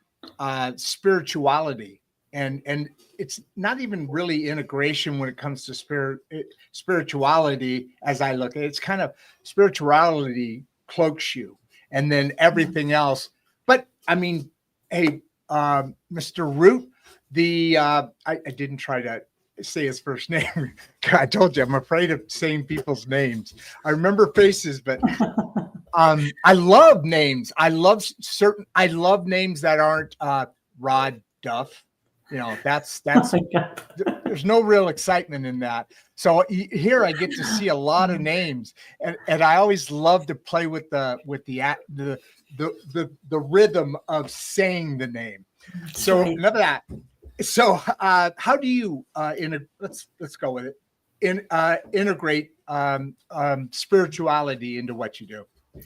spirituality? And it's not even really integration when it comes to spirituality, as I look at it. It's kind of spirituality cloaks you. and then everything else. But I mean, hey, Mr. Root, I didn't try to say his first name. I told you, I'm afraid of saying people's names. I remember faces, but I love names. I love names that aren't Rod Duff. You know, that's there's no real excitement in that. So here I get to see a lot of names, and I always love to play with the rhythm of saying the name. So enough of that. So how do you let's go with it. Integrate spirituality into what you do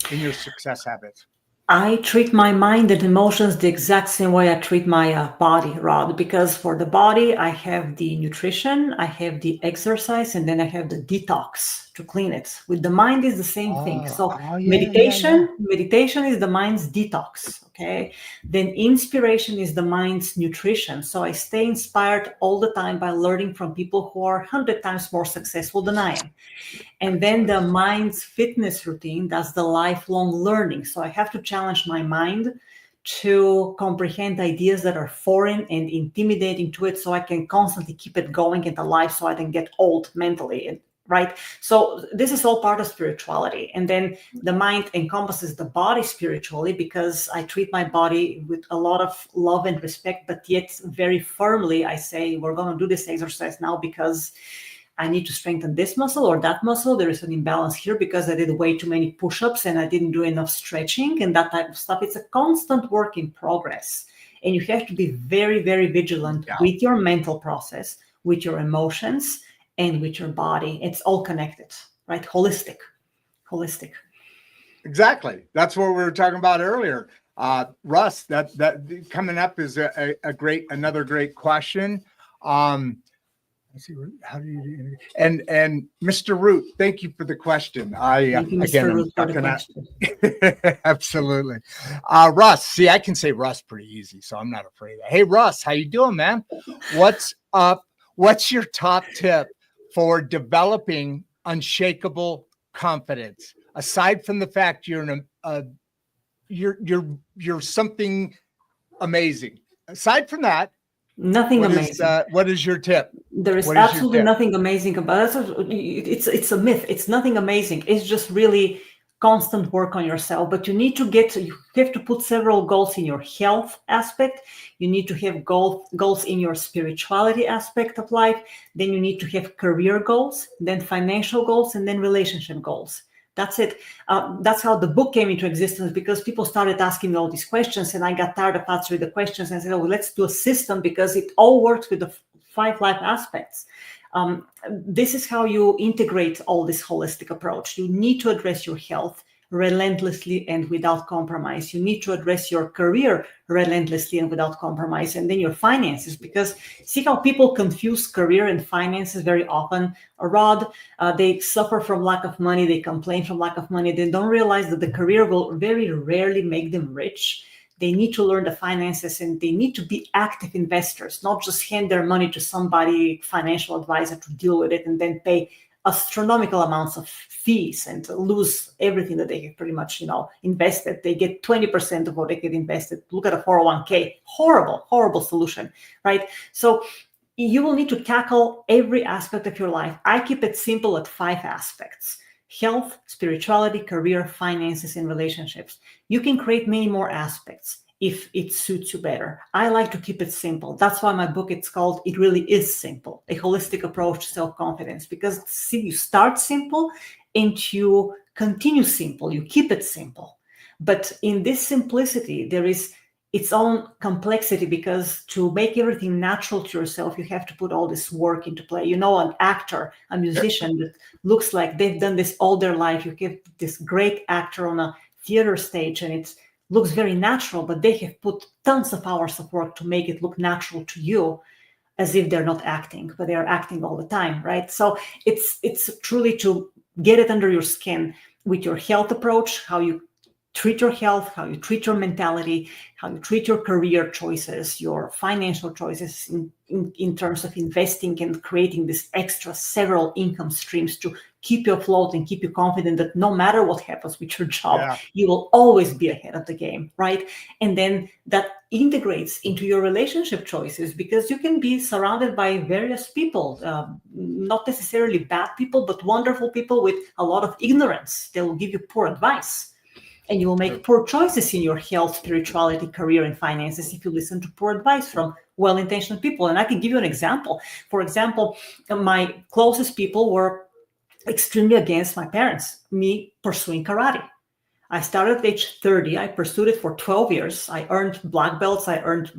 in your success habits? I treat my mind and emotions the exact same way I treat my body, Rod, because for the body, I have the nutrition, I have the exercise, and then I have the detox to clean it. With the mind is the same thing. So meditation is the mind's detox, okay? Then inspiration is the mind's nutrition. So I stay inspired all the time by learning from people who are 100 times more successful than I am. And then the mind's fitness routine, that's the lifelong learning. So I have to challenge my mind to comprehend ideas that are foreign and intimidating to it, so I can constantly keep it going and alive, so I don't get old mentally, right? So this is all part of spirituality. And then the mind encompasses the body spiritually, because I treat my body with a lot of love and respect, but yet very firmly I say, we're going to do this exercise now because I need to strengthen this muscle or that muscle. There is an imbalance here because I did way too many push-ups and I didn't do enough stretching and that type of stuff. It's a constant work in progress. And you have to be very, very vigilant with your mental process, with your emotions, and with your body. It's all connected, right? Holistic. Exactly. That's what we were talking about earlier. Russ, that coming up is another great question. Let's see, how do you do? And Mr. Root, thank you for the question. Absolutely. Russ, see, I can say Russ pretty easy, so I'm not afraid of that. Hey, Russ, how you doing, man? What's up? What's your top tip for developing unshakable confidence? Aside from the fact you're something amazing. Aside from that, nothing amazing. What is your tip? There is absolutely nothing amazing about it. It's a myth. It's nothing amazing. It's just really constant work on yourself. But you have to put several goals in your health aspect. You need to have goals in your spirituality aspect of life. Then you need to have career goals, then financial goals, and then relationship goals. That's it. That's how the book came into existence, because people started asking me all these questions and I got tired of answering the questions and said, let's do a system, because it all works with the 5 life aspects. This is how you integrate all this holistic approach. You need to address your health relentlessly and without compromise. You need to address your career relentlessly and without compromise, and then your finances, because see how people confuse career and finances very often. Rod, they suffer from lack of money, they complain from lack of money, they don't realize that the career will very rarely make them rich. They need to learn the finances and they need to be active investors, not just hand their money to somebody, financial advisor, to deal with it and then pay astronomical amounts of fees and lose everything that they have pretty much, invested. They get 20% of what they get invested. Look at a 401k. Horrible solution, right? So you will need to tackle every aspect of your life. I keep it simple at 5 aspects: health, spirituality, career, finances, and relationships. You can create many more aspects if it suits you better. I like to keep it simple. That's why my book, it's called It Really Is Simple, a holistic approach to self-confidence, because see, you start simple and you continue simple, you keep it simple. But in this simplicity, there is its own complexity, because to make everything natural to yourself, you have to put all this work into play. An actor, a musician that looks like they've done this all their life. You get this great actor on a theater stage and it looks very natural, but they have put tons of hours of work to make it look natural to you, as if they're not acting, but they are acting all the time, right? So it's truly to get it under your skin with your health approach, how you treat your health, how you treat your mentality, how you treat your career choices, your financial choices in terms of investing and creating this extra several income streams to keep you afloat and keep you confident that no matter what happens with your job, you will always be ahead of the game, right? And then that integrates into your relationship choices, because you can be surrounded by various people, not necessarily bad people, but wonderful people with a lot of ignorance. They will give you poor advice. And you will make poor choices in your health, spirituality, career, and finances if you listen to poor advice from well-intentioned people. And I can give you an example. For example, my closest people were extremely against my parents, me pursuing karate. I started at age 30. I pursued it for 12 years. I earned black belts. I earned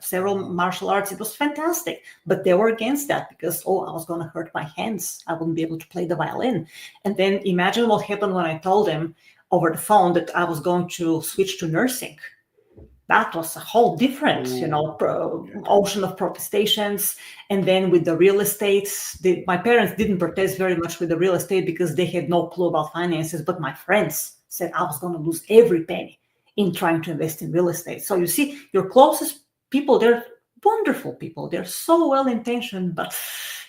several martial arts. It was fantastic. But they were against that because, I was going to hurt my hands. I wouldn't be able to play the violin. And then imagine what happened when I told them over the phone that I was going to switch to nursing. That was a whole different, ocean of protestations. And then with the real estate, my parents didn't protest very much with the real estate because they had no clue about finances. But my friends said I was going to lose every penny in trying to invest in real estate. So you see, your closest people, they're wonderful people. They're so well-intentioned. But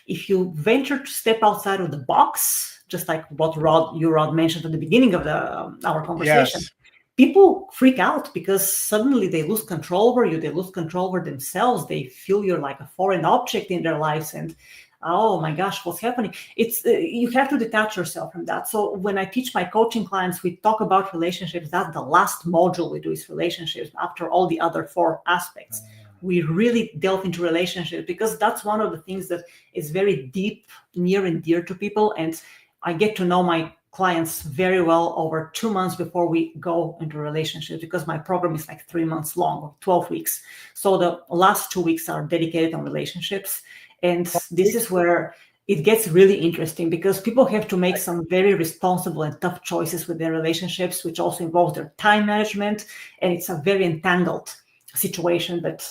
if you venture to step outside of the box, just like what Rod mentioned at the beginning of our conversation. Yes. People freak out because suddenly they lose control over you. They lose control over themselves. They feel you're like a foreign object in their lives. And, oh my gosh, what's happening? It's you have to detach yourself from that. So when I teach my coaching clients, we talk about relationships. That's the last module we do is relationships after all the other 4 aspects. We really delve into relationships because that's one of the things that is very deep, near and dear to people. And I get to know my clients very well over 2 months before we go into a relationship, because my program is like 3 months long, or 12 weeks. So the last 2 weeks are dedicated on relationships. And this is where it gets really interesting, because people have to make some very responsible and tough choices with their relationships, which also involves their time management. And it's a very entangled situation, but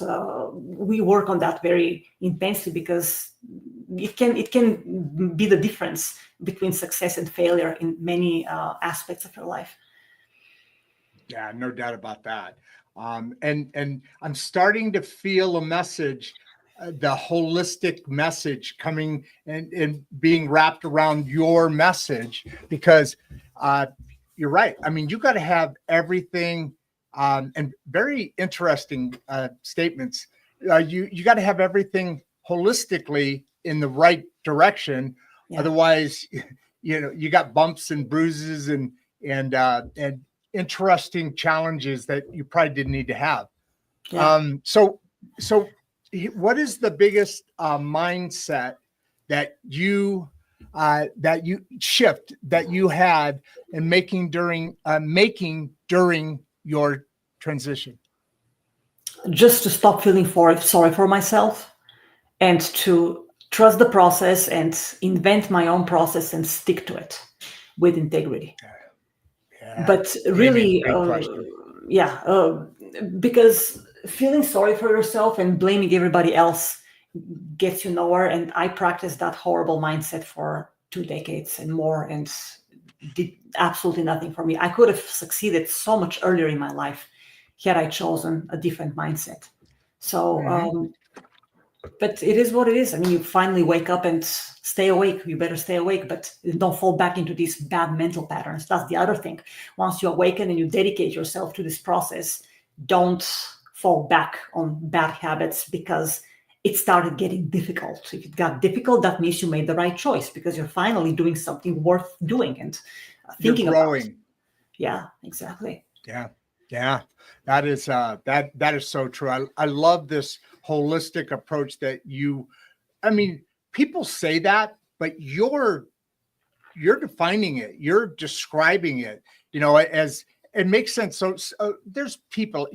we work on that very intensely because it can be the difference between success and failure in many aspects of your life. Yeah, no doubt about that. And I'm starting to feel a message, the holistic message coming and being wrapped around your message, because you're right. I mean, you got to have everything. And very interesting statements. You got to have everything holistically in the right direction. Yeah. Otherwise, you got bumps and bruises and interesting challenges that you probably didn't need to have. Yeah. So what is the biggest mindset that you shift that you had in making during your transition? Just to stop feeling sorry for myself and to trust the process and invent my own process and stick to it with integrity. Yeah. But really, because feeling sorry for yourself and blaming everybody else gets you nowhere. And I practiced that horrible mindset for 2 decades and more, and did absolutely nothing for me. I could have succeeded so much earlier in my life had I chosen a different mindset. So, but it is what it is. I mean, you finally wake up and stay awake. You better stay awake, but don't fall back into these bad mental patterns. That's the other thing. Once you awaken and you dedicate yourself to this process, don't fall back on bad habits because it started getting difficult. If it got difficult, that means you made the right choice because you're finally doing something worth doing and thinking about. Yeah, exactly. Yeah. That is that is so true. I love this holistic approach that people say that, but you're defining it, you're describing it, as it makes sense. So there's people,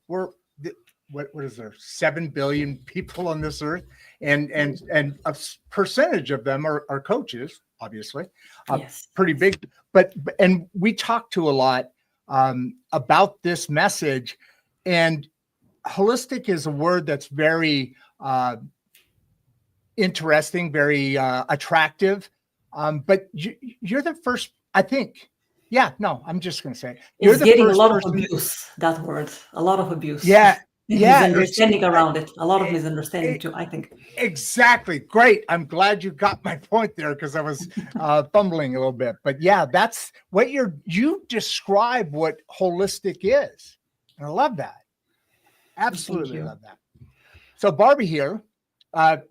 what is there, 7 billion people on this earth, and a percentage of them are coaches, obviously. Yes. Pretty big, but we talk to a lot about this message, and holistic is a word that's very interesting, very attractive. But you're the first, I think, Yeah, no, I'm just going to say It's getting a lot of person. abuse, that word, a lot of abuse. Yeah. Yeah. Misunderstanding around it. A lot of misunderstanding too, I think. Exactly. Great. I'm glad you got my point there because I was fumbling a little bit. But yeah, that's what you describe what holistic is. And I love that. Absolutely love that. So Barbie here,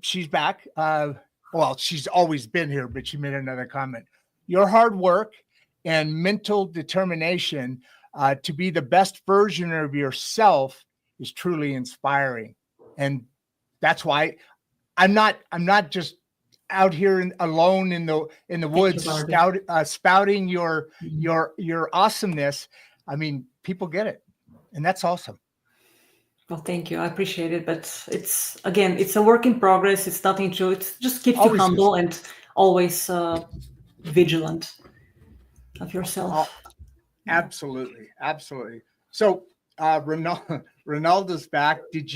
she's back. Well, she's always been here, but she made another comment. Your hard work and mental determination to be the best version of yourself is truly inspiring. And that's why I'm not just out here alone in the woods spouting your awesomeness. I mean, people get it, and that's awesome. Well, thank you. I appreciate it, but it's a work in progress. It's nothing to. It just keeps you humble and always vigilant of yourself. Absolutely. So, Ronaldo's back. Did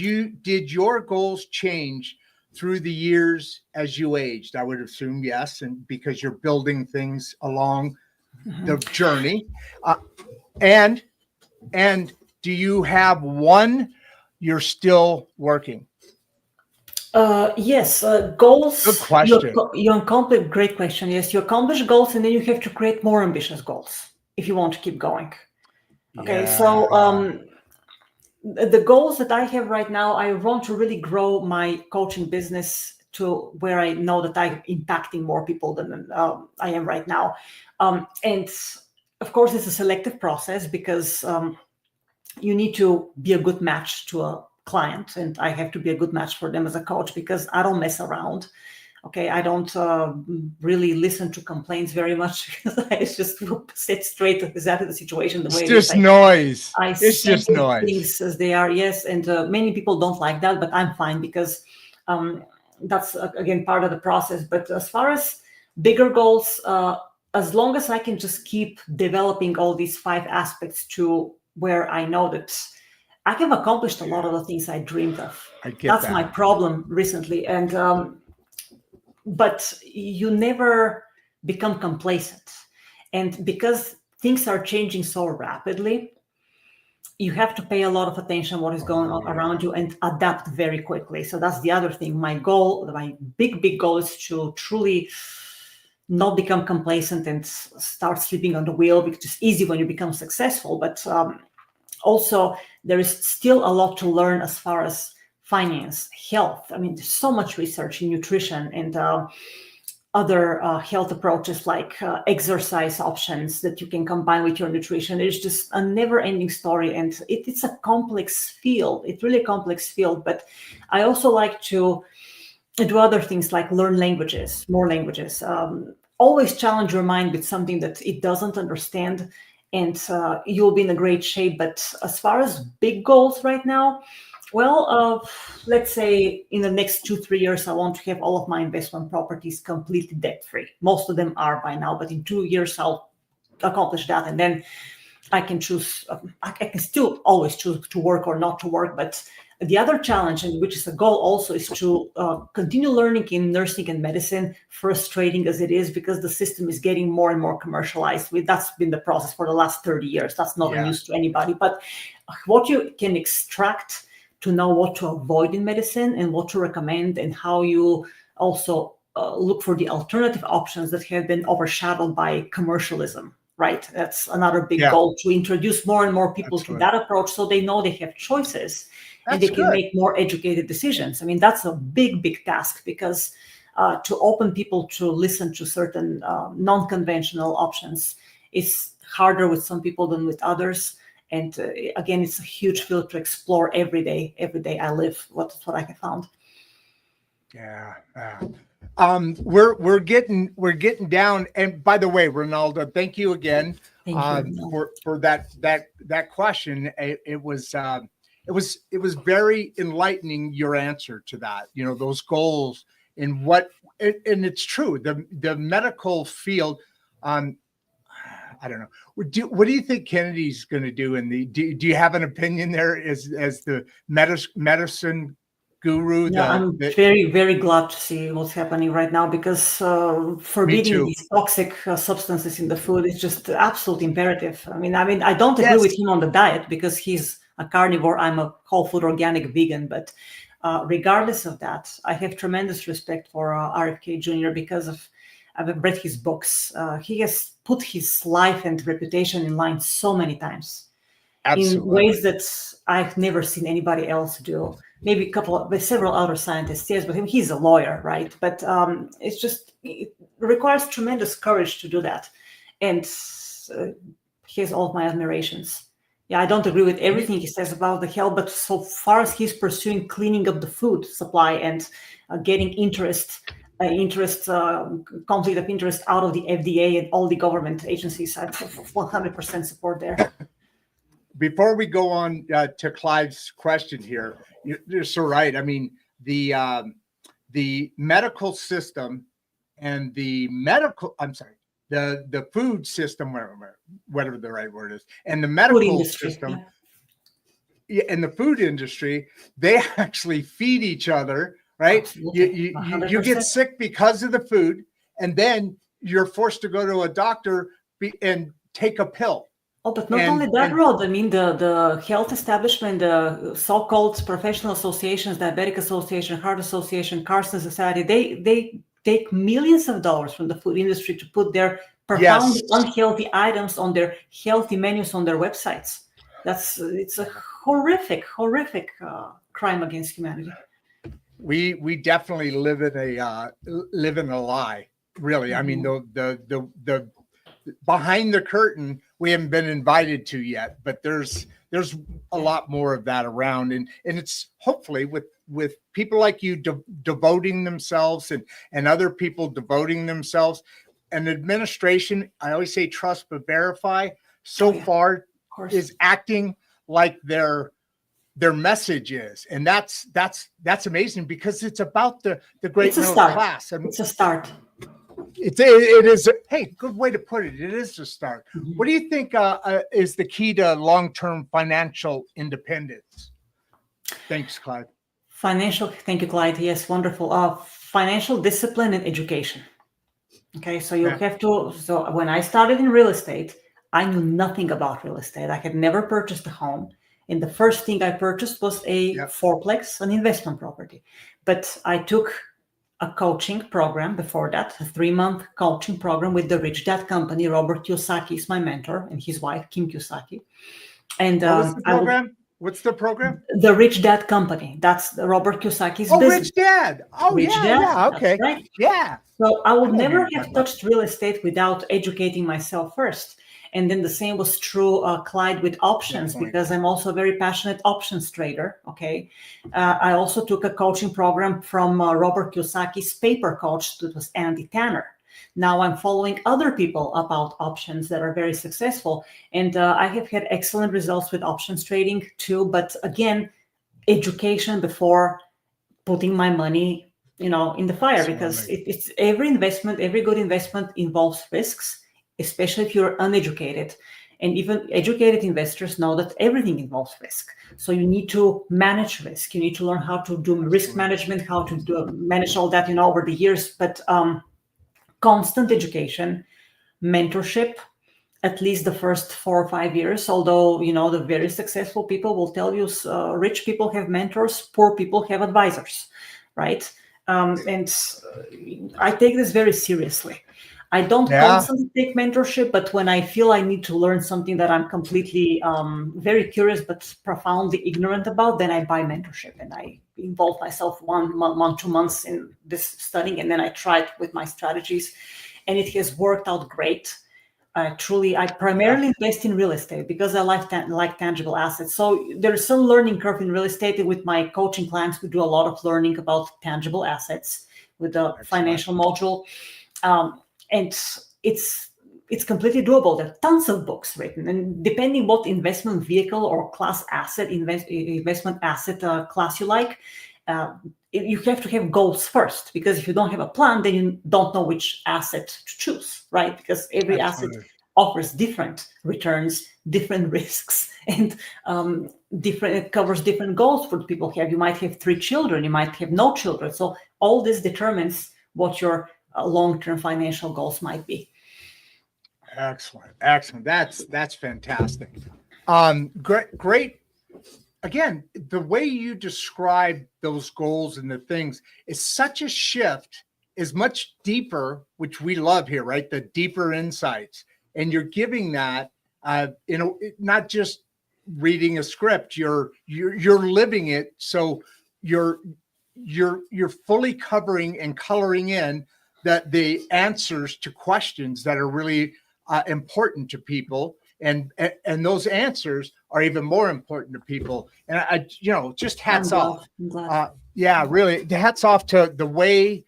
your goals change through the years as you aged? I would assume yes, and because you're building things along the journey. And do you have one you're still working? Yes, goals. Good question. You accomplish. Great question. Yes, you accomplish goals, and then you have to create more ambitious goals if you want to keep going. Okay, yeah. So the goals that I have right now, I want to really grow my coaching business to where I know that I'm impacting more people than I am right now. And of course, it's a selective process because you need to be a good match to a client, and I have to be a good match for them as a coach because I don't mess around. Okay, I don't really listen to complaints very much because I just set straight exactly the situation the way it's just noise. It's just noise. Things as they are, yes, and many people don't like that, but I'm fine because that's again part of the process. But as far as bigger goals, as long as I can just keep developing all these 5 aspects to where I know that I have accomplished a lot of the things I dreamed of. That's my problem recently, and. But you never become complacent. And because things are changing so rapidly, you have to pay a lot of attention to what is going on around you and adapt very quickly. So that's the other thing. My big goal is to truly not become complacent and start sleeping on the wheel, because it's easy when you become successful. But also, there is still a lot to learn as far as finance, health. I mean, there's so much research in nutrition and other health approaches like exercise options that you can combine with your nutrition. It's just a never-ending story, and it's a complex field. It's really a complex field, but I also like to do other things like learn languages, more languages. Always challenge your mind with something that it doesn't understand, and you'll be in a great shape. But as far as big goals right now, well, let's say in the next 2-3 years, I want to have all of my investment properties completely debt-free. Most of them are by now, but in 2 years, I'll accomplish that. And then I can choose, I can still always choose to work or not to work. But the other challenge, and which is a goal also, is to continue learning in nursing and medicine, frustrating as it is, because the system is getting more and more commercialized. That's been the process for the last 30 years. That's not news to anybody. But what you can extract to know what to avoid in medicine and what to recommend, and how you also look for the alternative options that have been overshadowed by commercialism, right? That's another big goal, to introduce more and more people to that approach so they know they have choices and they can make more educated decisions. I mean, that's a big task, because to open people to listen to certain non-conventional options is harder with some people than with others. And again, it's a huge field to explore every day. Every day I live. That's what I have found. Yeah. We're getting down. And by the way, Ronaldo, thank you again for that question. It was very enlightening, your answer to that. You know, those goals and and it's true. The medical field. I don't know. What do you think Kennedy's going to do do you have an opinion there as the medicine guru. Yeah, I'm very, very glad to see what's happening right now, because forbidding these toxic substances in the food is just absolute imperative. I mean, I don't agree with him on the diet because he's a carnivore. I'm a whole food organic vegan, but regardless of that, I have tremendous respect for RFK Jr. because I've read his books. He has put his life and reputation in line so many times. Absolutely. In ways that I've never seen anybody else do. Maybe several other scientists, yes, but he's a lawyer, right? But it requires tremendous courage to do that. And he has all of my admirations. Yeah, I don't agree with everything he says about the health, but so far as he's pursuing cleaning up the food supply and getting conflict of interest out of the FDA and all the government agencies, I 100% support there. Before we go on to Clive's question here, you're so right. I mean, the medical system and the food system, whatever the right word is, and the medical system, and the food industry, they actually feed each other, right? You get sick because of the food, and then you're forced to go to a doctor and take a pill. Oh, but not only that, Rod. I mean, the health establishment, the so-called professional associations, Diabetic Association, Heart Association, Carson Society, they take millions of dollars from the food industry to put their profoundly unhealthy items on their healthy menus on their websites. It's a horrific crime against humanity. We definitely live in a lie, really. I mean, the behind the curtain, we haven't been invited to yet, but there's a lot more of that around, and it's hopefully with people like you devoting themselves and other people devoting themselves. An administration, I always say trust but verify, far is acting like their message is, and that's amazing, because it's about the great middle class. And it's a start. It is. Hey, good way to put it. It is a start. Mm-hmm. What do you think is the key to long-term financial independence? Thanks, Clyde. Thank you, Clyde. Yes, wonderful. Financial discipline and education. Okay, so you have to. So when I started in real estate, I knew nothing about real estate. I had never purchased a home, and the first thing I purchased was a fourplex, an investment property. But I took a coaching program before that, a 3-month coaching program with the Rich Dad Company. Robert Kiyosaki is my mentor, and his wife, Kim Kiyosaki. And what's the program? What's the program? The Rich Dad Company. That's Robert Kiyosaki's business. Rich Dad. Rich Dad. Yeah, okay. Right. Yeah. So I would never have touched real estate without educating myself first. And then the same was true, Clyde, with options, because I'm also a very passionate options trader. Okay. I also took a coaching program from Robert Kiyosaki's paper coach, that was Andy Tanner. Now I'm following other people about options that are very successful. And I have had excellent results with options trading too. But again, education before putting my money, in the fire, because it's every good investment involves risks, especially if you're uneducated. And even educated investors know that everything involves risk. So you need to manage risk. You need to learn how to do risk management, how to manage all that, over the years. But constant education, mentorship, at least the first 4 or 5 years. Although, the very successful people will tell you rich people have mentors, poor people have advisors, right? And I take this very seriously. I don't constantly take mentorship, but when I feel I need to learn something that I'm completely very curious but profoundly ignorant about, then I buy mentorship and I involve myself 1 month, 2 months in this studying, and then I try it with my strategies, and it has worked out great. I primarily invest in real estate because I like tangible assets. So there's some learning curve in real estate. With my coaching clients, we do a lot of learning about tangible assets with the financial module. And it's completely doable. There are tons of books written, and depending what investment vehicle or class asset, investment asset class you like, you have to have goals first, because if you don't have a plan, then you don't know which asset to choose, right? Because every asset offers different returns different risks, and it covers different goals for the people have. You might have 3 children, you might have no children. So all this determines what your long-term financial goals might be. Excellent. That's fantastic. Great. Again, the way you describe those goals and the things is such a shift, is much deeper, which we love here, right? The deeper insights, and you're giving that, not just reading a script. You're living it, so you're fully covering and coloring in the answers to questions that are really important to people. And those answers are even more important to people. And I just hats off. I'm glad. Yeah, really, hats off to the way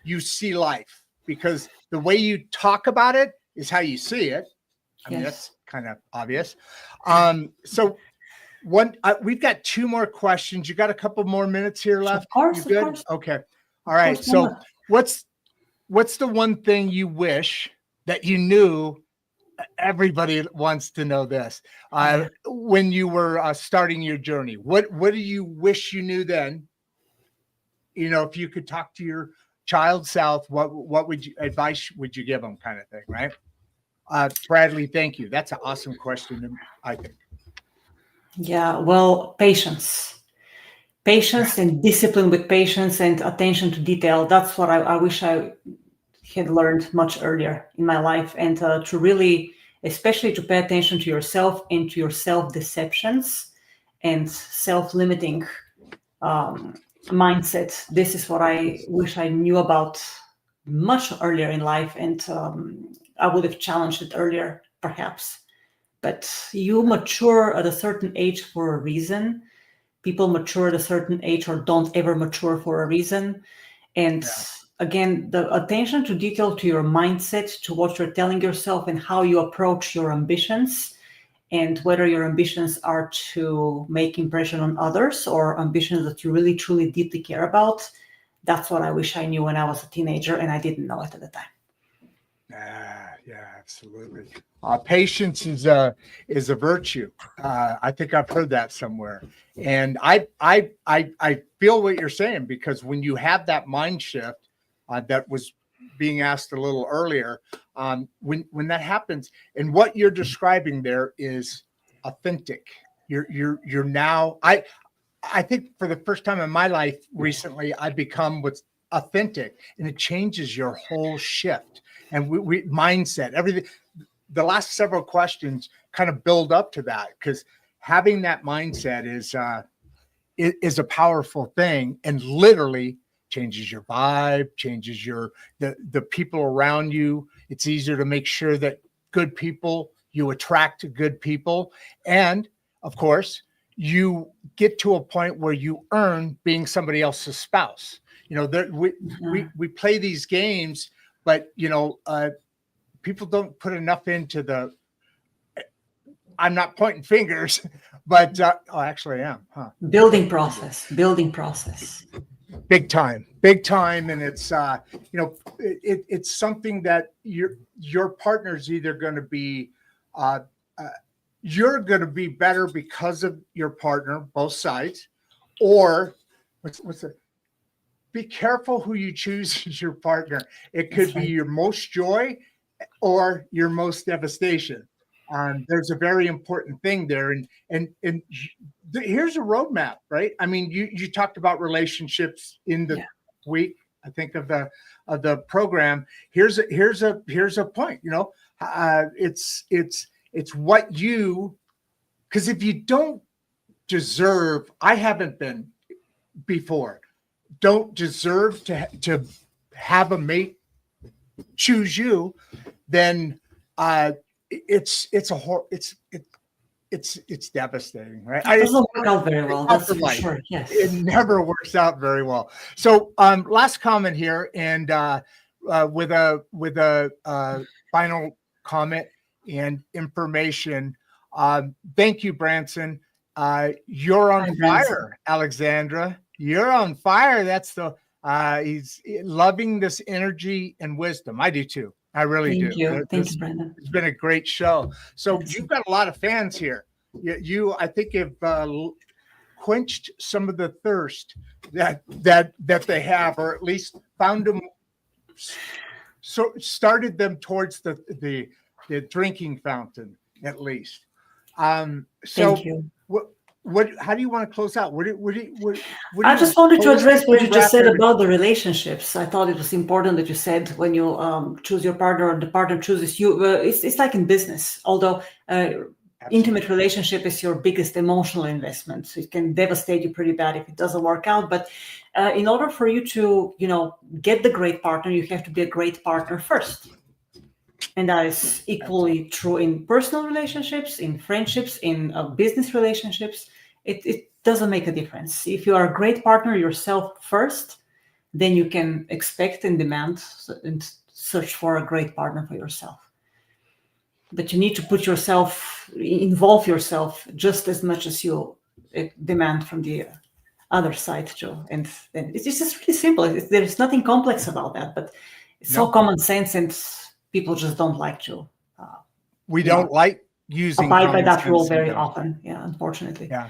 you see life, because the way you talk about it is how you see it. I mean, that's kind of obvious. So we've got 2 more questions. You got a couple more minutes here left? Of course, You good? of course. Okay. All right. So what's the one thing you wish that you knew? Everybody wants to know this. When you were starting your journey, what do you wish you knew then? If you could talk to your child self, what advice would you give them, kind of thing, right? Bradley, thank you. That's an awesome question, I think. Yeah, well, patience and discipline with patience and attention to detail. That's what I wish I had learned much earlier in my life, and to really, especially to pay attention to yourself and to your self-deceptions and self-limiting mindset. This is what I wish I knew about much earlier in life, and I would have challenged it earlier, perhaps. But you mature at a certain age for a reason. People mature at a certain age or don't ever mature for a reason. And again, the attention to detail, to your mindset, to what you're telling yourself and how you approach your ambitions, and whether your ambitions are to make impression on others or ambitions that you really, truly, deeply care about. That's what I wish I knew when I was a teenager, and I didn't know it at the time. Yeah, absolutely. Patience is a virtue. I think I've heard that somewhere, and I feel what you're saying, because when you have that mind shift that was being asked a little earlier, when that happens, and what you're describing there is authentic. You're now. I think for the first time in my life recently, I've become what's authentic, and it changes your whole shift and we mindset, everything. The last several questions kind of build up to that, because having that mindset is a powerful thing, and literally changes your vibe, changes the people around you. It's easier to make sure that good people, you attract good people, and of course, you get to a point where you earn being somebody else's spouse. We play these games, but people don't put enough into the. I'm not pointing fingers, but actually I am. Building process. Big time, and it's it's something that your partner's either going to be. You're going to be better because of your partner, both sides, or what's it? Be careful who you choose as your partner. It could be your most joy or your most devastation. There's a very important thing there, and here's a roadmap, right? I mean, you talked about relationships in the week, I think, of the program. Here's a point. It's what you, because if you don't deserve, I haven't been before, don't deserve to have a mate choose you, then it's devastating, right? It doesn't work out very well. That's for sure. Yes, it never works out very well. So, last comment here, and with a final comment and information. Thank you, Branson. You're on fire, Alexandra. You're on fire. That's he's loving this energy and wisdom. I do too. I really do. Thank you. Thank This you, Brandon. has been a great show. So Yes. you've got a lot of fans here. You I think, have quenched some of the thirst that they have, or at least found them, so started them towards the drinking fountain, at least. So Thank you. what how do you want to close out? What I just wanted to address what you just said rapid- about the relationships. I thought it was important that you said when you choose your partner or the partner chooses you. It's like in business, although intimate relationship is your biggest emotional investment. So it can devastate you pretty bad if it doesn't work out. But in order for you to, get the great partner, you have to be a great partner first. And that is equally true in personal relationships, in friendships, in business relationships. It doesn't make a difference. If you are a great partner yourself first, then you can expect and demand and search for a great partner for yourself. But you need to involve yourself just as much as you demand from the other side, Joe. And it's just really simple. There's nothing complex about that, but it's so common sense, and people just don't like to. We don't like using abide by that common rule sense very sometimes. often. Yeah, unfortunately. Yeah.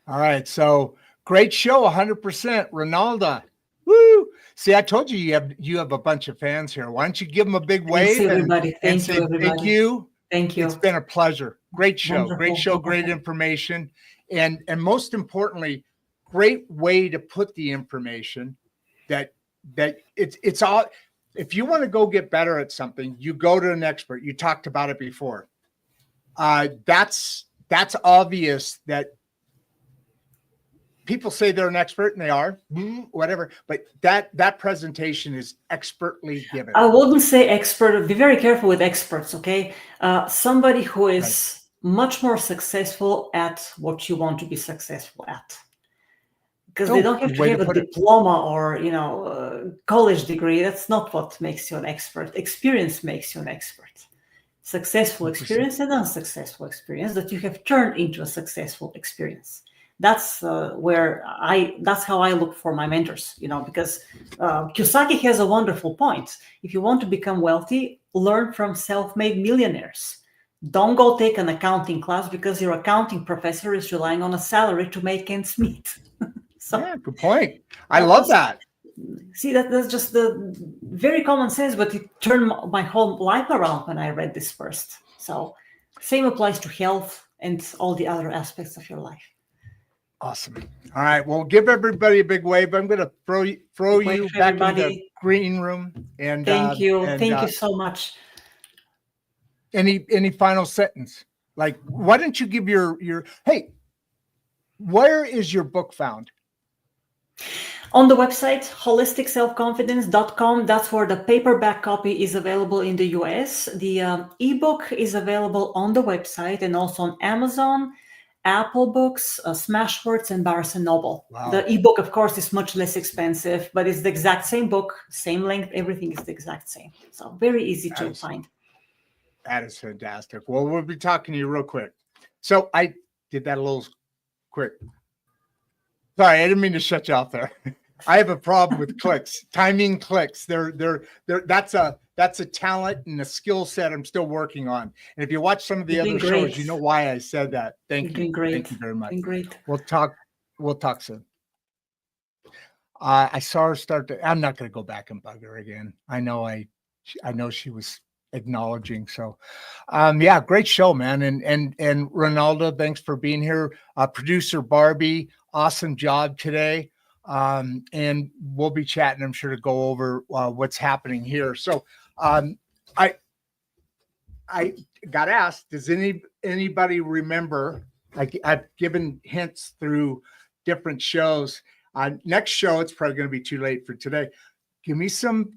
All right. So great show, 100%. Ronaldo. Woo! See, I told you you have a bunch of fans here. Why don't you give them a big wave? Thanks, everybody. and Thank say you, everybody. thank you. Thank you. It's been a pleasure. Great show. Wonderful. Great show. Great information. And most importantly, great way to put the information that it's all. If you want to go get better at something, you go to an expert. You talked about it before. That's obvious that people say they're an expert, and they are, whatever. But that presentation is expertly given. I wouldn't say expert. Be very careful with experts, okay? Somebody who is much more successful at what you want to be successful at. Because they don't have to have a diploma or, college degree. That's not what makes you an expert. Experience makes you an expert. Successful experience and unsuccessful experience that you have turned into a successful experience. That's that's how I look for my mentors, because Kiyosaki has a wonderful point. If you want to become wealthy, learn from self-made millionaires. Don't go take an accounting class because your accounting professor is relying on a salary to make ends meet. So, yeah, good point. I love that. See, that's just the very common sense, but it turned my whole life around when I read this first. So same applies to health and all the other aspects of your life. Awesome. All right. Well, give everybody a big wave. I'm going to throw you back in the green room. And thank you. Thank you so much. Any final sentence? Like, why don't you give your hey, where is your book found? On the website, holisticselfconfidence.com. That's where the paperback copy is available in the US. The ebook is available on the website and also on Amazon, Apple Books, Smashwords, and Barnes & Noble. Wow. The ebook, of course, is much less expensive, but it's the exact same book, same length, everything is the exact same. So very easy to find. That is fantastic. Well, we'll be talking to you real quick. So I did that a little quick. Sorry, I didn't mean to shut you off there. I have a problem with clicks, timing clicks. That's a talent and a skill set I'm still working on. And if you watch some of the other shows, you know why I said that. Thank you. Great. Thank you very much. Great. We'll talk soon. I saw her start to. I'm not going to go back and bug her again. I know she was acknowledging. So, yeah, great show, man. And Ronaldo, thanks for being here. Producer Barbie, awesome job today. And we'll be chatting, I'm sure, to go over what's happening here. So, I got asked, does anybody remember? I've given hints through different shows. Next show, it's probably going to be too late for today. Give me some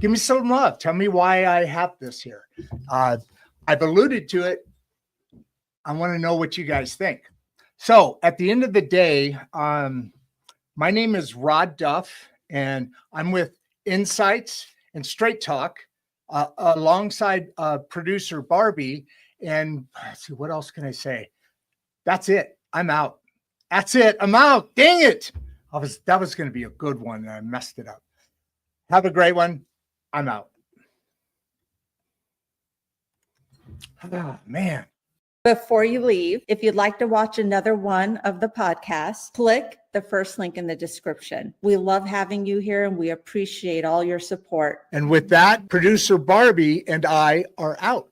love. Tell me why I have this here. I've alluded to it. I want to know what you guys think. So at the end of the day, my name is Rod Duff, and I'm with Insights and Straight Talk alongside producer Barbie. And let's see, what else can I say? That's it. I'm out. That's it. I'm out. Dang it. That was going to be a good one, and I messed it up. Have a great one. I'm out. Oh, man. Before you leave, if you'd like to watch another one of the podcasts, click the first link in the description. We love having you here and we appreciate all your support. And with that, producer Barbie and I are out.